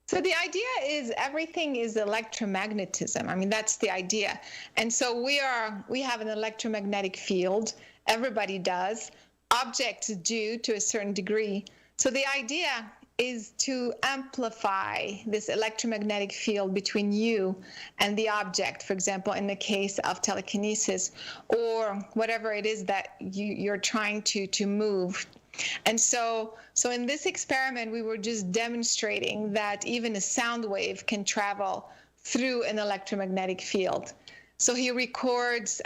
So the idea is everything is electromagnetism. I mean, that's the idea. And so we have an electromagnetic field. Everybody does. Objects do to a certain degree. So the idea is to amplify this electromagnetic field between you and the object, for example, in the case of telekinesis or whatever it is that you're trying to move. And so in this experiment, we were just demonstrating that even a sound wave can travel through an electromagnetic field. So he records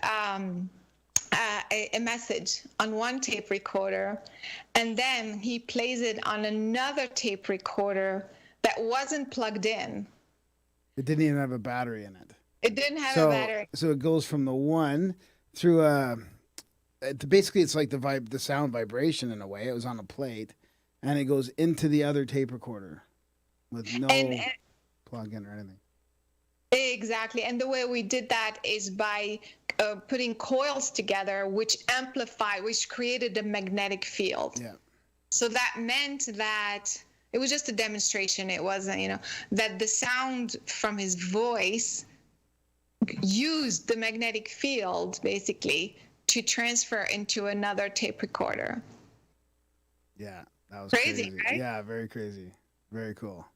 a message on one tape recorder, and then he plays it on another tape recorder that wasn't plugged in. It didn't even have a battery in it. It didn't have a battery. So it goes from the one through basically it's like the sound vibration in a way. It was on a plate, and it goes into the other tape recorder with no plug-in or anything. Exactly. And the way we did that is by putting coils together, which created a magnetic field. Yeah. So that meant that it was just a demonstration. It wasn't, that the sound from his voice used the magnetic field basically to transfer into another tape recorder. Yeah, that was crazy, right? Yeah, very crazy. Very cool.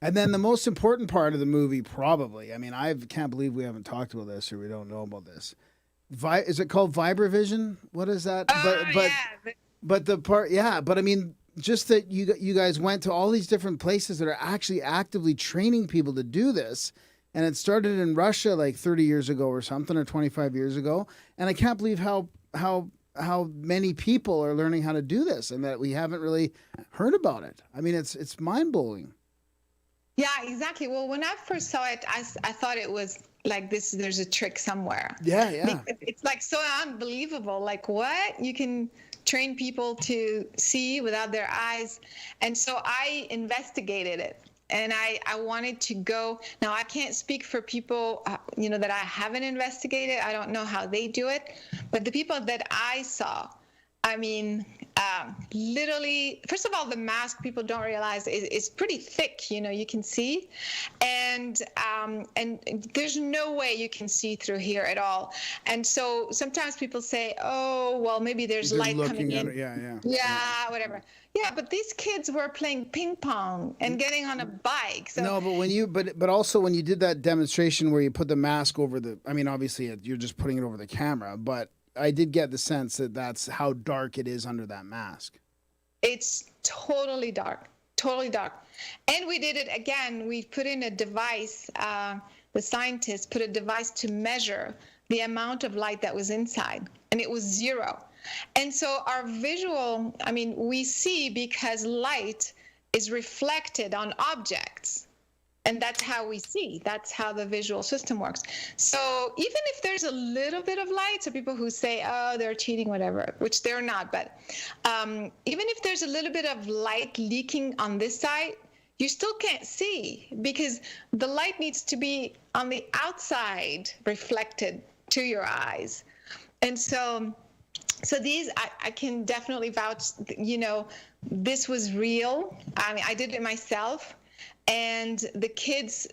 And then the most important part of the movie, probably, I mean, I can't believe we haven't talked about this or we don't know about this. Is it called Vibravision? What is that? Yeah. But the part, yeah, but I mean, just that you guys went to all these different places that are actually actively training people to do this. And it started in Russia like 30 years ago or something, or 25 years ago. And I can't believe how many people are learning how to do this and that we haven't really heard about it. I mean, it's mind-blowing. Yeah, exactly. Well, when I first saw it, I thought it was like there's a trick somewhere. Yeah. It's like so unbelievable. Like what? You can train people to see without their eyes. And so I investigated it. And I wanted to go. Now, I can't speak for people, that I haven't investigated. I don't know how they do it. But the people that I saw, I mean, literally, first of all, the mask, people don't realize is pretty thick, you can see. And there's no way you can see through here at all. And so sometimes people say, oh, well, maybe there's They're light looking coming at in. it, yeah. Yeah, whatever. Yeah, but these kids were playing ping pong and getting on a bike. So No, but also when you did that demonstration where you put the mask over I mean, obviously you're just putting it over the camera, but I did get the sense that that's how dark it is under that mask. it's totally dark, totally dark. And we did it again. We put in a device, the scientists put a device to measure the amount of light that was inside, and it was 0. And so our visual, I mean, we see because light is reflected on objects. And that's how we see. That's how the visual system works. So even if there's a little bit of light, so people who say, oh, they're cheating, whatever, which they're not, but even if there's a little bit of light leaking on this side, you still can't see because the light needs to be on the outside reflected to your eyes. And so these, I can definitely vouch, this was real. I mean, I did it myself. And the kids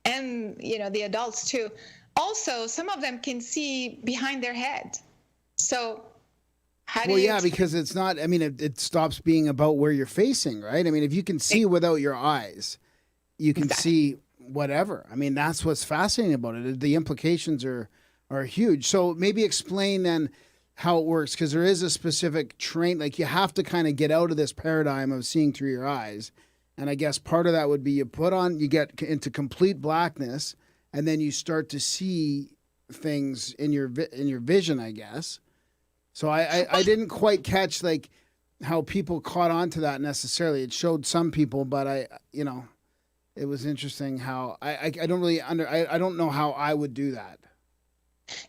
and, the adults too. Also, some of them can see behind their head. So how do you... Well, yeah, because it's not, I mean, it stops being about where you're facing, right? I mean, if you can see without your eyes, you can see whatever. I mean, that's what's fascinating about it. The implications are huge. So maybe explain then how it works, because there is a specific train, like you have to kind of get out of this paradigm of seeing through your eyes. And I guess part of that would be you get into complete blackness, and then you start to see things in your vision, I guess. So I didn't quite catch like how people caught on to that necessarily. It showed some people, but it was interesting how I don't know how I would do that.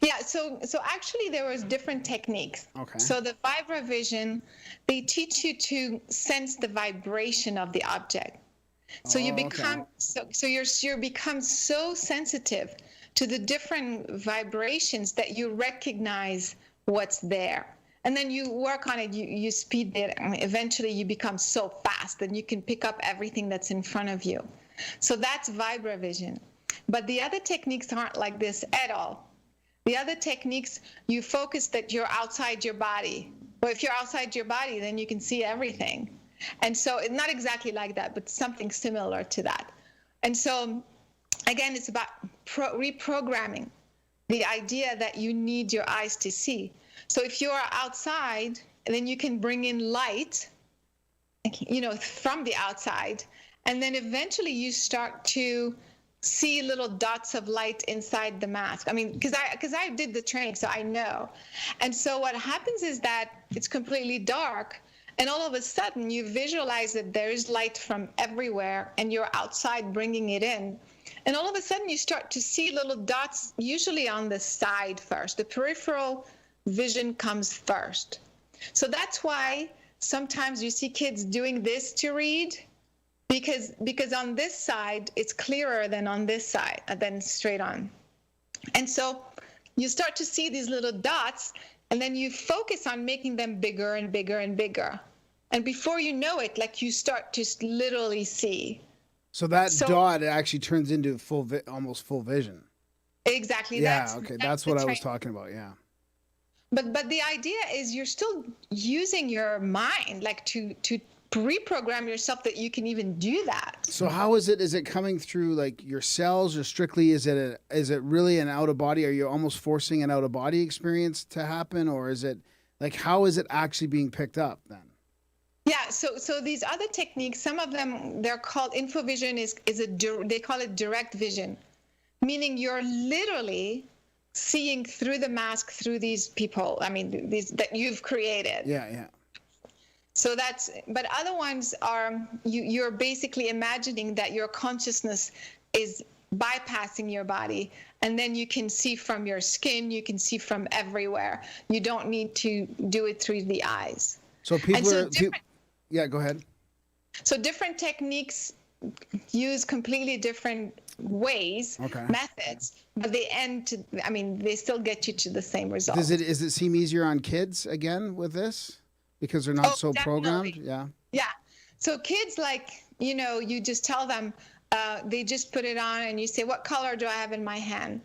Yeah, so actually there was different techniques. Okay. So the Vibravision, they teach you to sense the vibration of the object. So you become you become so sensitive to the different vibrations that you recognize what's there. And then you work on it, you speed it, and eventually you become so fast that you can pick up everything that's in front of you. So that's Vibravision. But the other techniques aren't like this at all. The other techniques, you focus that you're outside your body. Well, if you're outside your body, then you can see everything. And so it's not exactly like that, but something similar to that. And so, again, it's about reprogramming the idea that you need your eyes to see. So if you're outside, then you can bring in light, from the outside. And then eventually you start to see little dots of light inside the mask. I mean, because I did the training, so I know. And so what happens is that it's completely dark, and all of a sudden you visualize that there is light from everywhere, and you're outside bringing it in. And all of a sudden you start to see little dots, usually on the side first. The peripheral vision comes first. So that's why sometimes you see kids doing this to read, because on this side it's clearer than on this side, than straight on. And so you start to see these little dots, and then you focus on making them bigger and bigger and bigger. And before you know it, like you start to literally see. So that dot actually turns into almost full vision. Exactly. Yeah. That's what I was talking about. Yeah. But the idea is you're still using your mind, like to reprogram yourself that you can even do that. So how is it? Is it coming through like your cells, or strictly is it really an out of body? Are you almost forcing an out of body experience to happen, or is it like how is it actually being picked up then? Yeah. So these other techniques, some of them they're called infovision. They call it direct vision, meaning you're literally seeing through the mask through these people. I mean, these that you've created. Yeah. So but other ones are, you're basically imagining that your consciousness is bypassing your body, and then you can see from your skin, you can see from everywhere. You don't need to do it through the eyes. So yeah, go ahead. So different techniques use completely different ways, methods, but they still get you to the same result. Is it seem easier on kids again with this? because they're not so definitely. programmed? Yeah. Yeah. So kids, like, you just tell them, they just put it on and you say, what color do I have in my hand?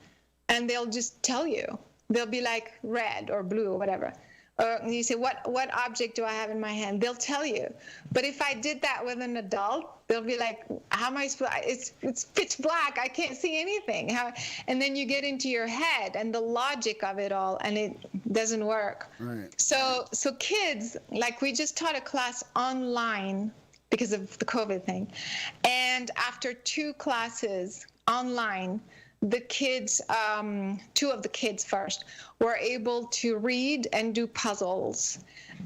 And they'll just tell you. They'll be like red or blue or whatever. Or you say, what object do I have in my hand? They'll tell you. But if I did that with an adult, they'll be like, how am I supposed, it's pitch black. I can't see anything. And then you get into your head and the logic of it all, and it doesn't work. Right. So kids, like, we just taught a class online because of the COVID thing. And after 2 classes online, the kids, 2 of the kids first, were able to read and do puzzles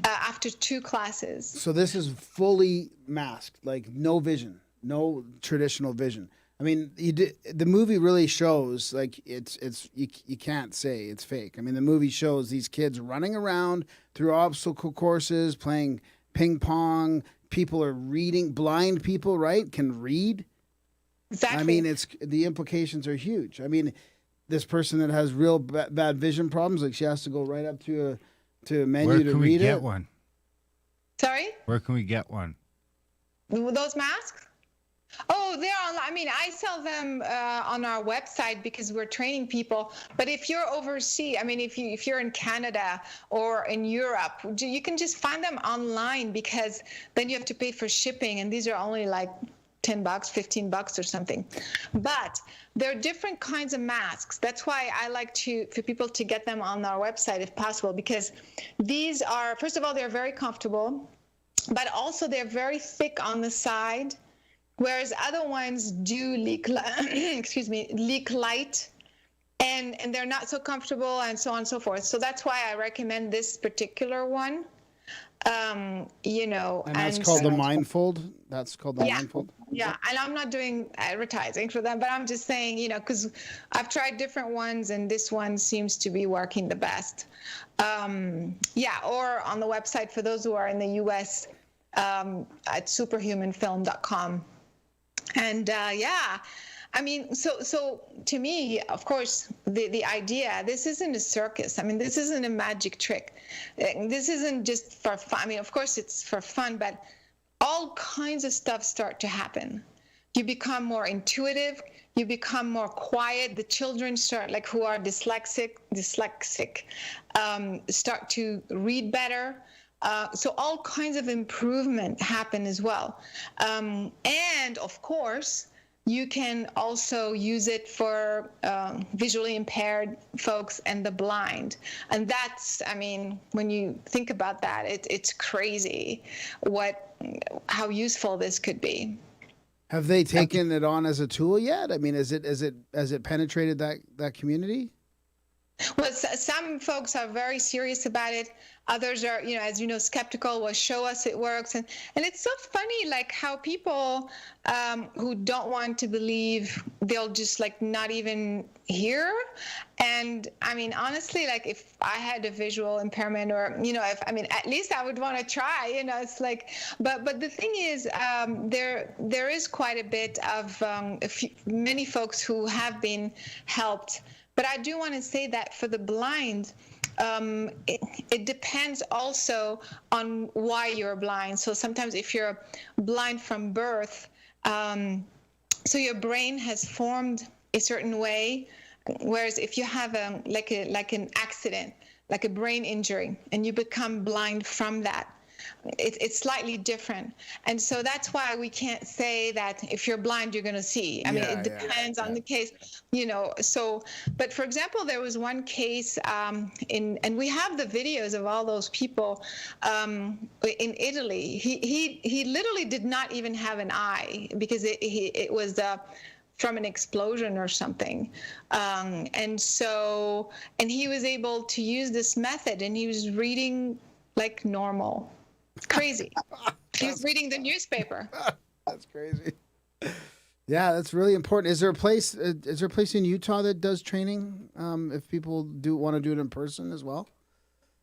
after 2 classes. So this is fully masked, like no vision, no traditional vision. I mean, the movie really shows, like, you can't say it's fake. I mean, the movie shows these kids running around through obstacle courses, playing ping pong. People are reading. Blind people, right, can read. Exactly. I mean, the implications are huge. I mean, this person that has real bad vision problems, like, she has to go right up to a menu to read it. Where can we get one? Sorry? Where can we get one? Those masks? Oh, they're online. I mean, I sell them on our website because we're training people. But if you're overseas, I mean, if you're in Canada or in Europe, you can just find them online, because then you have to pay for shipping, and these are only like $10, $15 or something. But there are different kinds of masks. That's why I like for people to get them on our website if possible, because these are, first of all, they're very comfortable, but also they're very thick on the side, whereas other ones do leak light, and they're not so comfortable, and so on and so forth. So that's why I recommend this particular one. And that's called the Mindfold. That's called the Mindfold. Yeah, and I'm not doing advertising for them, but I'm just saying, because I've tried different ones, and this one seems to be working the best. Or on the website for those who are in the U.S. At superhumanfilm.com. And I mean, so to me, of course, the idea, this isn't a circus. I mean, this isn't a magic trick. This isn't just for fun. I mean, of course, it's for fun, but all kinds of stuff start to happen. You become more intuitive. You become more quiet. The children start, like, who are dyslexic, start to read better. So all kinds of improvement happen as well. And of course, you can also use it for visually impaired folks and the blind. And that's, I mean, when you think about that, it's crazy how useful this could be. Have they taken it on as a tool yet? I mean, has it penetrated that community? Well, some folks are very serious about it. Others are, as you know, skeptical. Well, show us it works. And it's so funny, like, how people who don't want to believe, they'll just, like, not even hear. And I mean, honestly, like, if I had a visual impairment, or, at least I would want to try, it's like, but the thing is, there is quite a bit of many folks who have been helped. But I do want to say that for the blind, it depends also on why you're blind. So sometimes if you're blind from birth, so your brain has formed a certain way, whereas if you have like an accident, like a brain injury, and you become blind from that, it's slightly different. And so that's why we can't say that if you're blind, you're going to see. I mean, it depends on the case, so, but for example, there was one case and we have the videos of all those people in Italy. He literally did not even have an eye, because it was from an explosion or something. And he was able to use this method, and he was reading like normal. It's crazy. He was reading the newspaper. That's crazy. Yeah, that's really important. Is there a place in Utah that does training if people want to do it in person as well?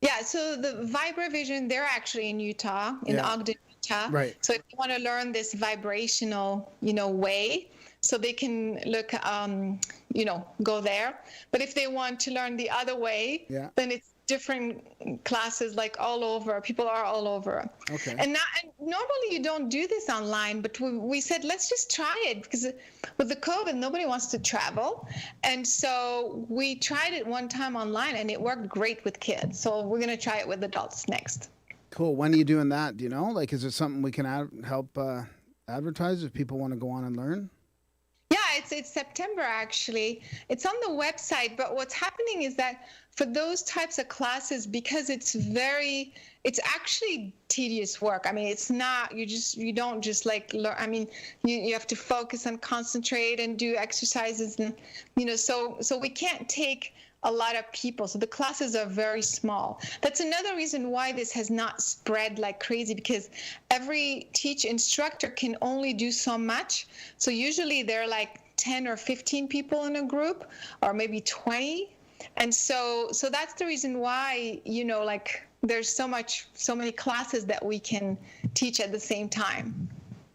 Yeah, so the Vibravision, they're actually in Utah, in Ogden, Utah. Right. So if you want to learn this vibrational, way, so they can look, go there. But if they want to learn the other way, then it's different classes, like all over. People are all over. Okay. And normally you don't do this online, but we said, let's just try it, because with the COVID, nobody wants to travel. And so we tried it one time online, and it worked great with kids. So we're going to try it with adults next. Cool. When are you doing that? Do you know? Like, is it something we can help advertise if people want to go on and learn? Yeah, it's September, actually. It's on the website, but what's happening is that for those types of classes, because it's actually tedious work. I mean, it's not, you don't just like learn. I mean, you have to focus and concentrate and do exercises, and, so we can't take a lot of people. So the classes are very small. That's another reason why this has not spread like crazy, because every instructor can only do so much. So usually they're like 10 or 15 people in a group, or maybe 20. And so that's the reason why, like there's so many classes that we can teach at the same time.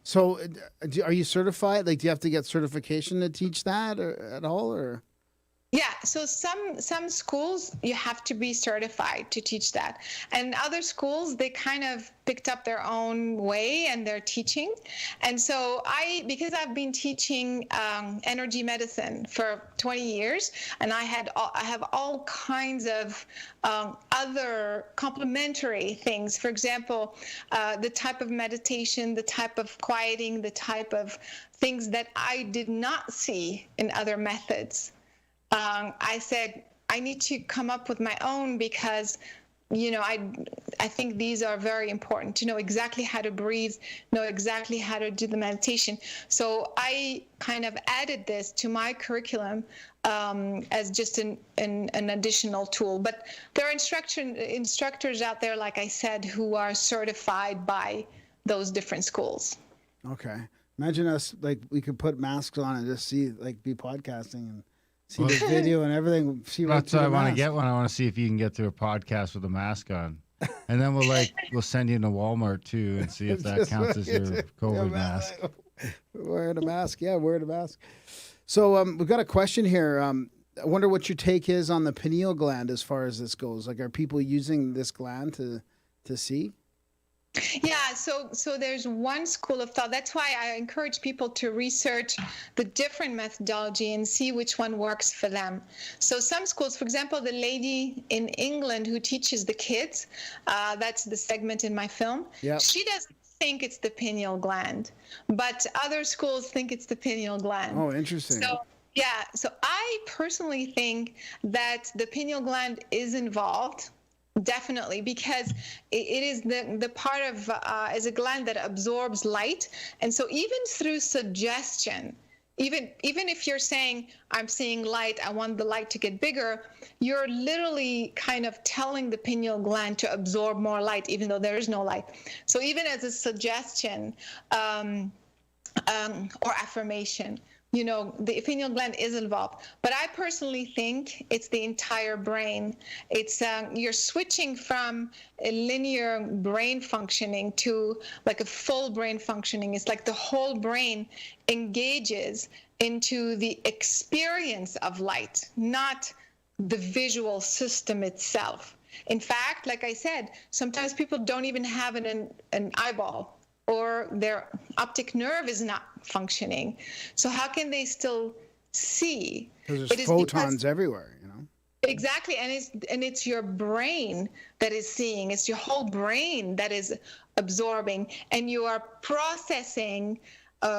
So are you certified? Like, do you have to get certification to teach that at all, or? Yeah, so some schools you have to be certified to teach that, and other schools they kind of picked up their own way and they're teaching. And so because I've been teaching energy medicine for 20 years, and I have all kinds of other complementary things. For example, the type of meditation, the type of quieting, the type of things that I did not see in other methods. I said, I need to come up with my own, because, I think these are very important to know exactly how to breathe, know exactly how to do the meditation. So I kind of added this to my curriculum as just an additional tool. But there are instructors out there, like I said, who are certified by those different schools. Okay. Imagine us, like, we could put masks on and just see, like, be podcasting and see the video and everything. That's why I want to get one. I want to see if you can get through a podcast with a mask on, and then we'll send you to Walmart too and see if that counts as your COVID mask. Wearing a mask, yeah, wearing a mask. So we've got a question here. I wonder what your take is on the pineal gland as far as this goes. Like, are people using this gland to see? Yeah, so there's one school of thought. That's why I encourage people to research the different methodology and see which one works for them. So some schools, for example, the lady in England who teaches the kids, that's the segment in my film, yep. She doesn't think it's the pineal gland, but other schools think it's the pineal gland. Oh, interesting. So I personally think that the pineal gland is involved. Definitely, because it is the part of is a gland that absorbs light, and so even through suggestion, even if you're saying, I'm seeing light, I want the light to get bigger, you're literally kind of telling the pineal gland to absorb more light, even though there is no light. So even as a suggestion or affirmation, the pineal gland is involved. But I personally think it's the entire brain. It's you're switching from a linear brain functioning to like a full brain functioning. It's like the whole brain engages into the experience of light, not the visual system itself. In fact, like I said, sometimes people don't even have an eyeball, or their optic nerve is not functioning. So how can they still see? Because there's photons everywhere, Exactly, and it's your brain that is seeing. It's your whole brain that is absorbing, and you are processing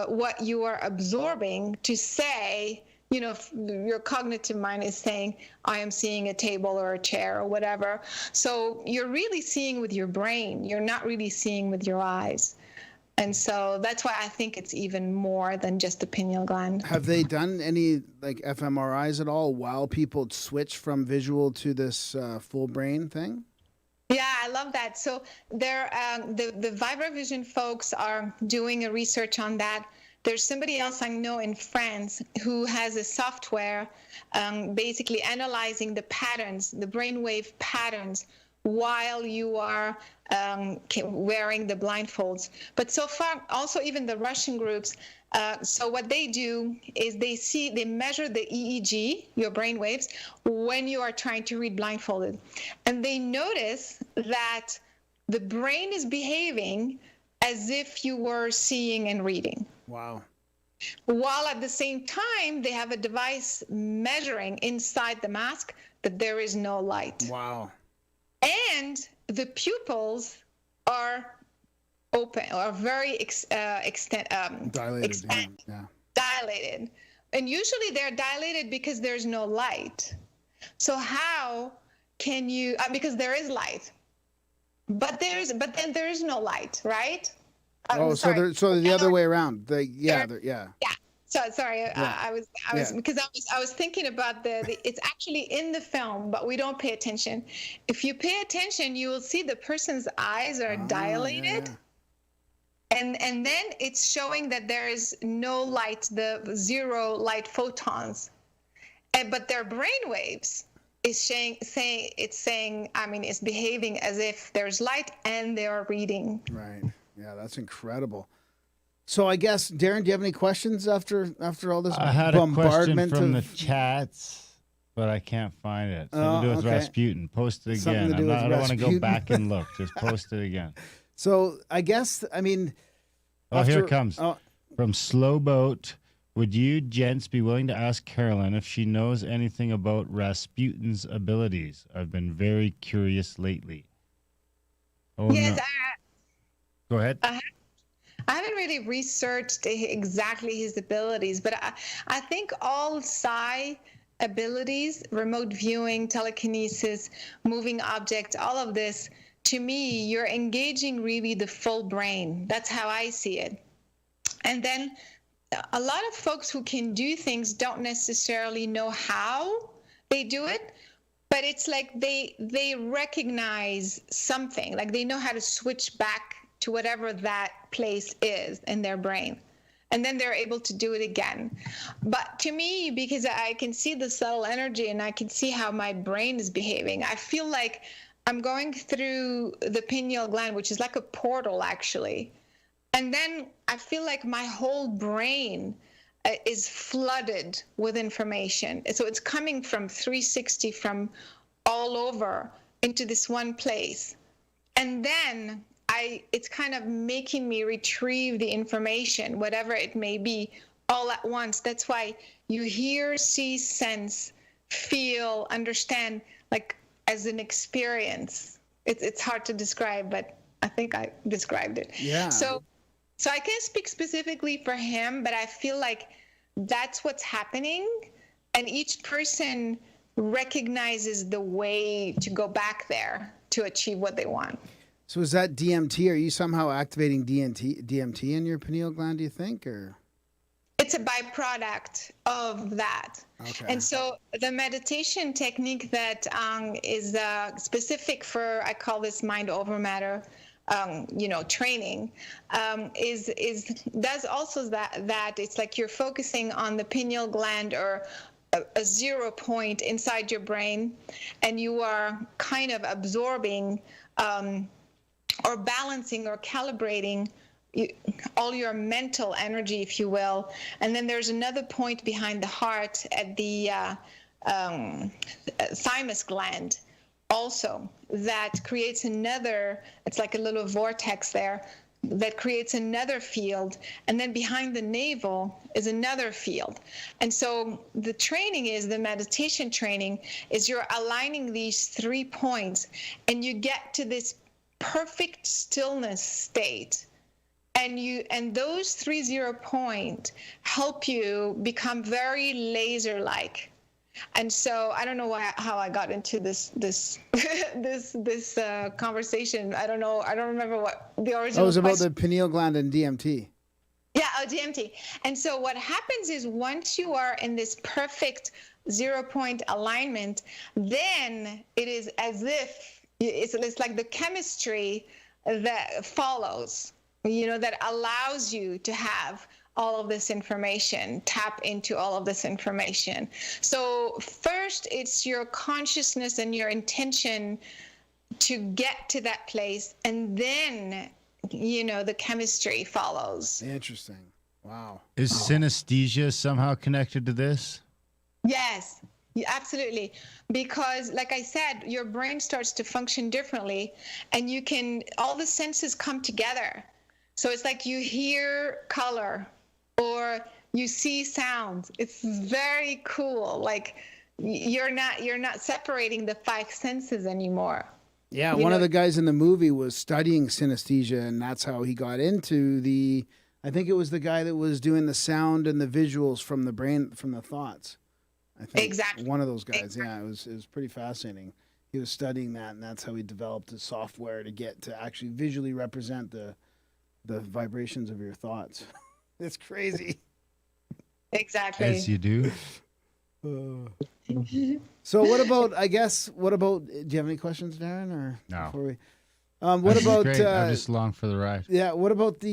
what you are absorbing to say. Your cognitive mind is saying, I am seeing a table or a chair or whatever. So you're really seeing with your brain. You're not really seeing with your eyes. And so that's why I think it's even more than just the pineal gland. Have they done any like fMRIs at all while people switch from visual to this full brain thing? Yeah, I love that. So the Vibravision folks are doing a research on that. There's somebody else I know in France who has a software basically analyzing the patterns, the brainwave patterns, while you are wearing the blindfolds. But so far, also even the Russian groups, so what they do is they measure the EEG, your brain waves, when you are trying to read blindfolded. And they notice that the brain is behaving as if you were seeing and reading. Wow. While at the same time, they have a device measuring inside the mask that there is no light. Wow. And the pupils are open, or very Dilated. Yeah. dilated. And usually they're dilated because there's no light. So how can you, because there is light, but then there is no light, right? So the other way around. Yeah. So sorry, I was because I was thinking about it's actually in the film, but we don't pay attention. If you pay attention, you will see the person's eyes are dilated. Yeah. And then it's showing that there is no light, the zero light photons, but their brain waves is saying it's behaving as if there's light and they are reading. Right. Yeah, that's incredible. So I guess, Darren, do you have any questions after all this I had a question bombardment from the chats, but I can't find it. Something to do with Rasputin. Post it again. I don't want to go back and look. Just post it again. So I guess, here it comes. From Slowboat. Would you gents be willing to ask Carolyn if she knows anything about Rasputin's abilities? I've been very curious lately. Yes, no. Go ahead. I haven't really researched exactly his abilities, but I think all psi abilities, remote viewing, telekinesis, moving objects, all of this, to me, you're engaging really the full brain. That's how I see it. And then a lot of folks who can do things don't necessarily know how they do it, but it's like they recognize something, like they know how to switch back to whatever that place is in their brain. And then they're able to do it again. But to me, because I can see the subtle energy and I can see how my brain is behaving, I feel like I'm going through the pineal gland, which is like a portal, actually. And then I feel like my whole brain is flooded with information. So it's coming from 360, from all over into this one place. And then it's kind of making me retrieve the information, whatever it may be, all at once. That's why you hear, see, sense, feel, understand, like as an experience. It's hard to describe, but I think I described it. Yeah. So I can't speak specifically for him, but I feel like that's what's happening. And each person recognizes the way to go back there to achieve what they want. So is that DMT? Are you somehow activating DMT in your pineal gland, do you think? Or it's a byproduct of that. Okay. And so the meditation technique that is specific for, I call this mind over matter, training, does also that it's like you're focusing on the pineal gland, or a 0 point inside your brain, and you are kind of absorbing or balancing or calibrating all your mental energy, if you will. And then there's another point behind the heart at the thymus gland also that creates another, it's like a little vortex there that creates another field. And then behind the navel is another field. And so the meditation training is you're aligning these 3 points, and you get to this perfect stillness state. And those 3 0 points help you become very laser-like. And so I don't know how I got into this conversation. I don't know. I don't remember what the original. It was about the pineal gland and DMT. Yeah, DMT. And so what happens is once you are in this perfect 0 point alignment, then it is as if it's like the chemistry that follows, that allows you to have all of this information, tap into all of this information. So first, it's your consciousness and your intention to get to that place, and then the chemistry follows. Interesting. Wow. Is synesthesia somehow connected to this? Yes, absolutely. Because like I said, your brain starts to function differently, and all the senses come together. So it's like you hear color or you see sounds. It's very cool. Like you're not separating the five senses anymore. Yeah, one of the guys in the movie was studying synesthesia, and that's how he got into I think it was the guy that was doing the sound and the visuals from the brain, from the thoughts. I think exactly. One of those guys. Exactly. Yeah, it was pretty fascinating. He was studying that, and that's how he developed his software to get to actually visually represent the vibrations of your thoughts. It's crazy. Exactly. As you do. So what about, do you have any questions, Darren? Or no. Before we, what about, I'm just along for the ride. Yeah. What about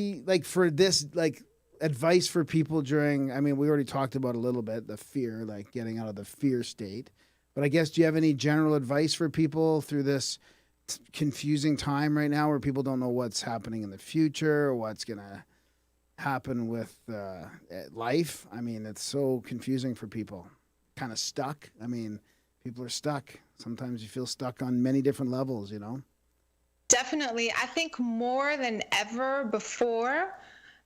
for this, advice for people during, I mean, we already talked about a little bit, the fear, like getting out of the fear state, but I guess, do you have any general advice for people through this confusing time right now where people don't know what's happening in the future or what's going to happen with life? I mean, it's so confusing for people. Kind of stuck. I mean, people are stuck. Sometimes you feel stuck on many different levels, Definitely. I think more than ever before,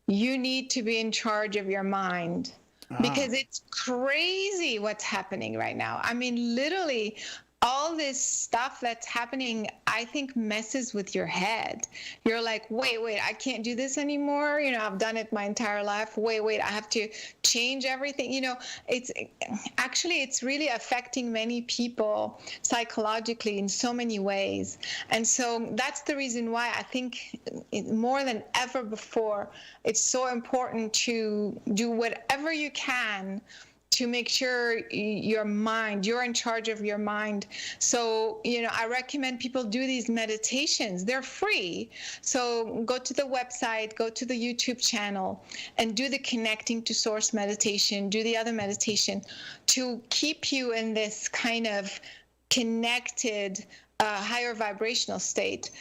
you need to be in charge of your mind because it's crazy what's happening right now. I mean, literally, all this stuff that's happening, I think, messes with your head. You're like, wait, I can't do this anymore. I've done it my entire life. Wait, I have to change everything. It's really affecting many people psychologically in so many ways. And so that's the reason why I think more than ever before, it's so important to do whatever you can to make sure you're in charge of your mind. So, I recommend people do these meditations. They're free. So go to the website, go to the YouTube channel, and do the connecting to source meditation, do the other meditation to keep you in this kind of connected, higher vibrational state,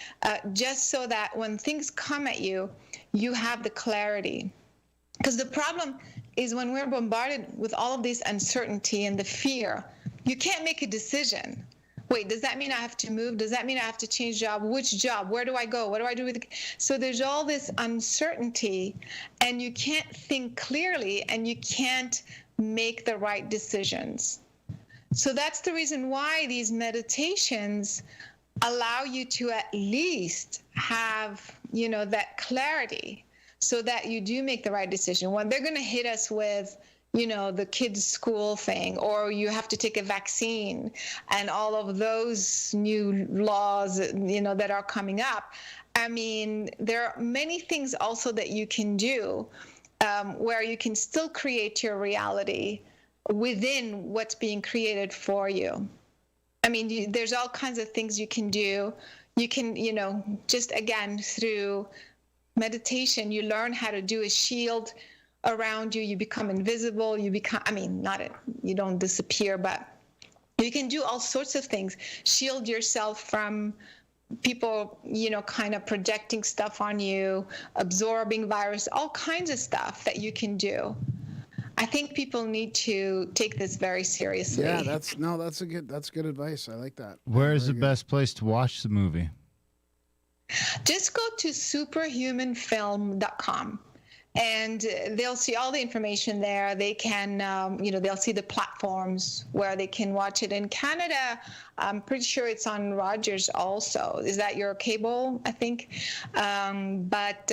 just so that when things come at you, you have the clarity. Because the problem is when we're bombarded with all of this uncertainty and the fear, you can't make a decision. Wait, does that mean I have to move? Does that mean I have to change job? Which job? Where do I go? What do I do with it? So there's all this uncertainty, and you can't think clearly, and you can't make the right decisions. So that's the reason why these meditations allow you to at least have, that clarity, so that you do make the right decision. When they're going to hit us with, the kids' school thing, or you have to take a vaccine and all of those new laws, that are coming up. I mean, there are many things also that you can do where you can still create your reality within what's being created for you. I mean, there's all kinds of things you can do. You can, just again, through meditation, you learn how to do a shield around you. You become invisible. You don't disappear, but you can do all sorts of things. Shield yourself from people, kind of projecting stuff on you, absorbing virus, all kinds of stuff that you can do. I think people need to take this very seriously. Yeah, that's good advice. I like that. Where is the best place to watch the movie? Just go to superhumanfilm.com, and they'll see all the information there. They can, they'll see the platforms where they can watch it. In Canada, I'm pretty sure it's on Rogers also. Is that your cable, I think? But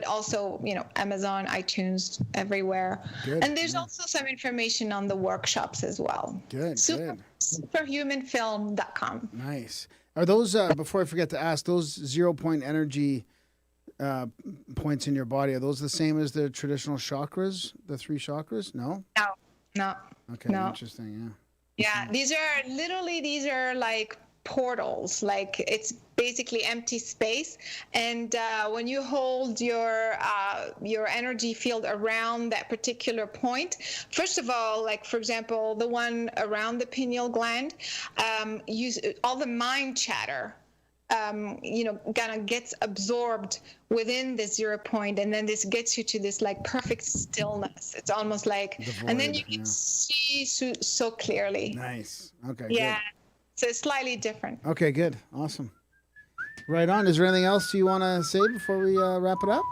also, Amazon, iTunes, everywhere. Good. And there's also some information on the workshops as well. Good. Superhumanfilm.com. Nice. Are those, before I forget to ask, those 0 point energy points in your body, are those the same as the traditional chakras, the 3 chakras? No? No. Okay, no. Interesting, Yeah, these are like portals. Like, it's basically empty space, and when you hold your energy field around that particular point, first of all, like for example, the one around the pineal gland, all the mind chatter kind of gets absorbed within the 0 point, and then this gets you to this like perfect stillness. It's almost like, and then you can see so clearly. Nice. Okay. Yeah. Good. So it's slightly different. Okay. Good. Awesome. Right on. Is there anything else you want to say before we wrap it up?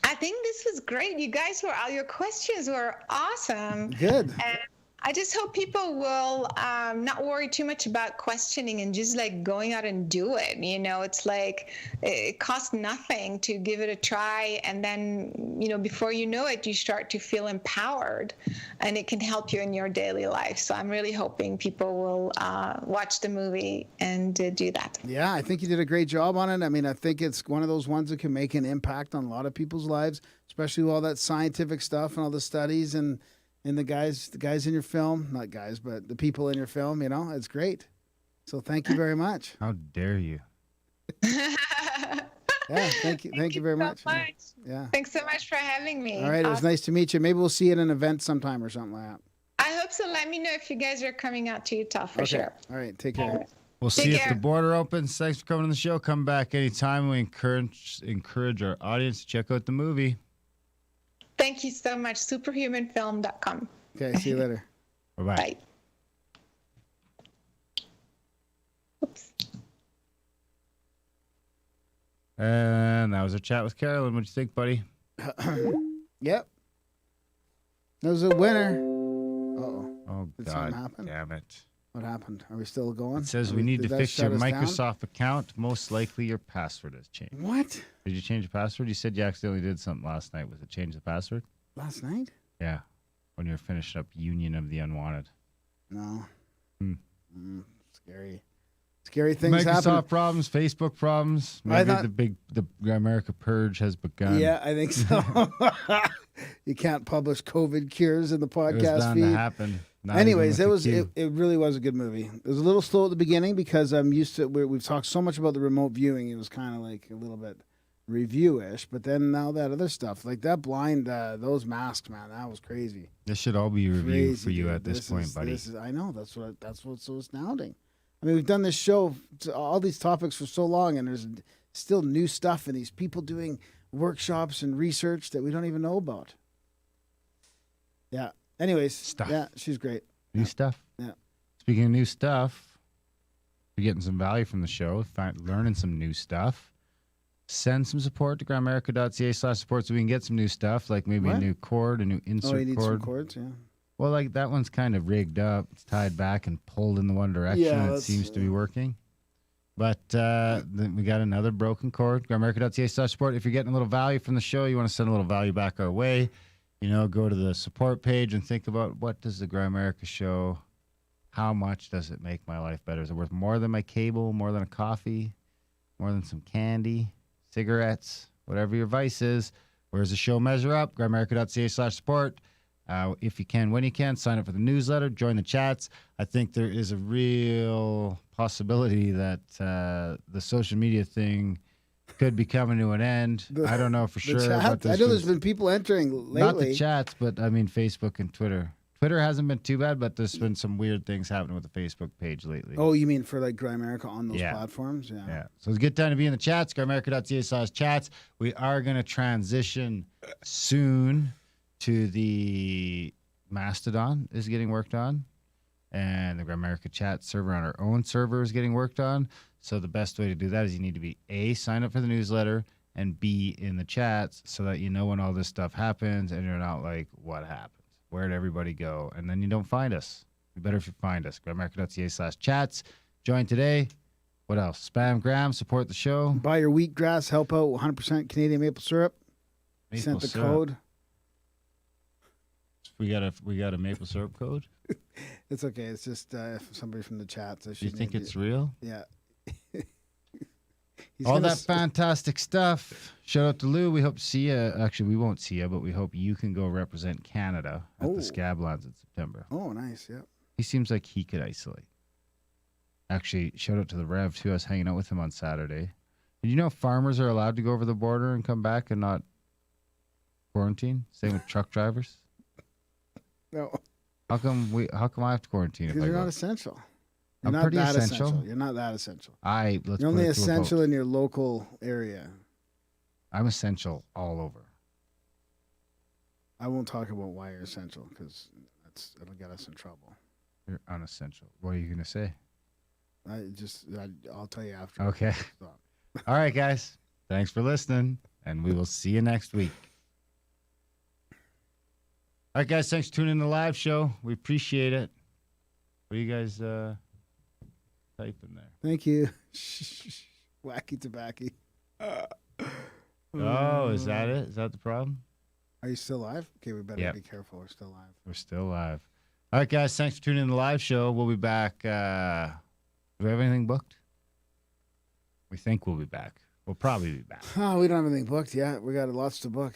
I think this was great. You guys your questions were awesome. Good. And I just hope people will not worry too much about questioning and just like going out and do it. It's like it costs nothing to give it a try. And then, before you know it, you start to feel empowered and it can help you in your daily life. So I'm really hoping people will watch the movie and do that. Yeah, I think you did a great job on it. I mean, I think it's one of those ones that can make an impact on a lot of people's lives, especially with all that scientific stuff and all the studies and the guys in your film, not guys, but the people in your film, it's great. So thank you very much. How dare you? Yeah, thank you very much. Yeah. Thanks so much for having me. All right, it was nice to meet you. Maybe we'll see you at an event sometime or something like that. I hope so. Let me know if you guys are coming out to Utah for sure. All right, take care. Right. We'll see if the border opens. Thanks for coming on the show. Come back anytime. We encourage our audience to check out the movie. Thank you so much. Superhumanfilm.com. Okay, see you later. Bye-bye. Bye. Oops. And that was our chat with Carolyn. What'd you think, buddy? Yep. That was a winner. Uh-oh. Oh, Did God something happen? damn it. What happened? Are we still going? It says we need to Did that fix your shut us down? Microsoft account. Most likely your password has changed. What? Did you change the password? You said you accidentally did something last night. Was it change the password? Last night? Yeah. When you were finishing up Union of the Unwanted. No. Hmm. Scary. Scary things Microsoft happen. problems, Facebook problems. Maybe the Grimerica purge has begun. Yeah, I think so. You can't publish COVID cures in the It was podcast bound feed. to happen. Not Anyways, even it with the was Q. it really was a good movie. It was a little slow at the beginning because I'm used to we've talked so much about the remote viewing. It was kind of like a little bit review-ish, but then now that other stuff, like that blind, those masks, man, that was crazy. This should all be reviewed Crazy, for you dude. at this point, buddy. I know that's what's so astounding. I mean, we've done this show, all these topics for so long, and there's still new stuff and these people doing workshops and research that we don't even know about. Yeah. Anyways, Stuff. yeah, she's great. New stuff. Yeah. Speaking of new stuff, you're getting some value from the show, learning some new stuff. Send some support to grimerica.ca/support so we can get some new stuff, like maybe a new cord, a new insert you need cord. some cords, yeah. Well, like that one's kind of rigged up. It's tied back and pulled in the one direction. Yeah, it seems to be working. But then we got another broken cord. Grimerica.ca/support. If you're getting a little value from the show, you want to send a little value back our way, go to the support page and think about what does the Grimerica show, how much does it make my life better? Is it worth more than my cable, more than a coffee, more than some candy, cigarettes, whatever your vice is? Where does the show measure up? Grimerica.ca/support. If you can, when you can, sign up for the newsletter, join the chats. I think there is a real possibility that the social media thing could be coming to an end. I don't know for sure. But I know there's been people entering lately. Not the chats, but I mean Facebook and Twitter. Twitter hasn't been too bad, but there's been some weird things happening with the Facebook page lately. Oh, you mean for like Grimerica on those platforms? Yeah. Yeah. So it's a good time to be in the chats. Grimerica.ca/chats. We are going to transition soon to the Mastodon is getting worked on. And the Grimerica chat server on our own server is getting worked on. So the best way to do that is you need to be A, sign up for the newsletter, and B, in the chats so that you know when all this stuff happens and you're not like, what happens? Where'd everybody go? And then you don't find us. Be better if you find us. Grimerica.ca/chats. Join today. What else? Spam Gram, support the show. Buy your wheatgrass, help out 100% Canadian maple syrup. Sent the code. We got a maple syrup code. It's okay. It's just somebody from the chat. So Do you think it's real? Yeah. All that fantastic stuff. Shout out to Lou. We hope to see you. Actually, we won't see you, but we hope you can go represent Canada at the Scablands in September. Oh, nice. Yeah. He seems like he could isolate. Actually, shout out to the Rev, too. I was hanging out with him on Saturday. Did you know farmers are allowed to go over the border and come back and not quarantine? Same with truck drivers. No. How come I have to quarantine if Because I you're go? not essential. You're I'm not pretty that essential. You're not that essential. Let's You're put only it to a vote. essential in your local area. I'm essential all over. I won't talk about why you're essential because it'll get us in trouble. You're unessential. What are you gonna say? I'll tell you after. Okay. All right, guys. Thanks for listening, and we will see you next week. All right, guys. Thanks for tuning in to the live show. We appreciate it. What are you guys typing there? Thank you. Wacky tobacco. Oh, is that it? Is that the problem? Are you still live? Okay, we better Yep. be careful. We're still live. We're still live. All right, guys. Thanks for tuning in to the live show. We'll be back. Do we have anything booked? We think we'll be back. We'll probably be back. Oh, we don't have anything booked yet. We got lots to book.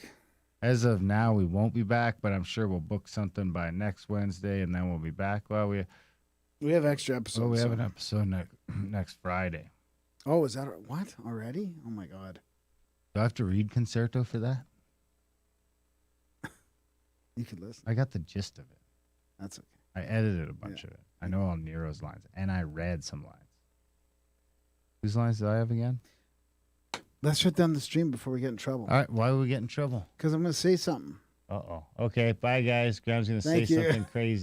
As of now, we won't be back, but I'm sure we'll book something by next Wednesday, and then we'll be back. Well, we have extra episodes. we have an episode next Friday. Oh, is that what already? Oh my God! Do I have to read Concerto for that? You could listen. I got the gist of it. That's okay. I edited a bunch of it. I know all Nero's lines, and I read some lines. Whose lines do I have again? Let's shut down the stream before we get in trouble. All right, why would we get in trouble? Because I'm going to say something. Uh-oh. Okay, bye, guys. Graham's going to say Thank you. something crazy.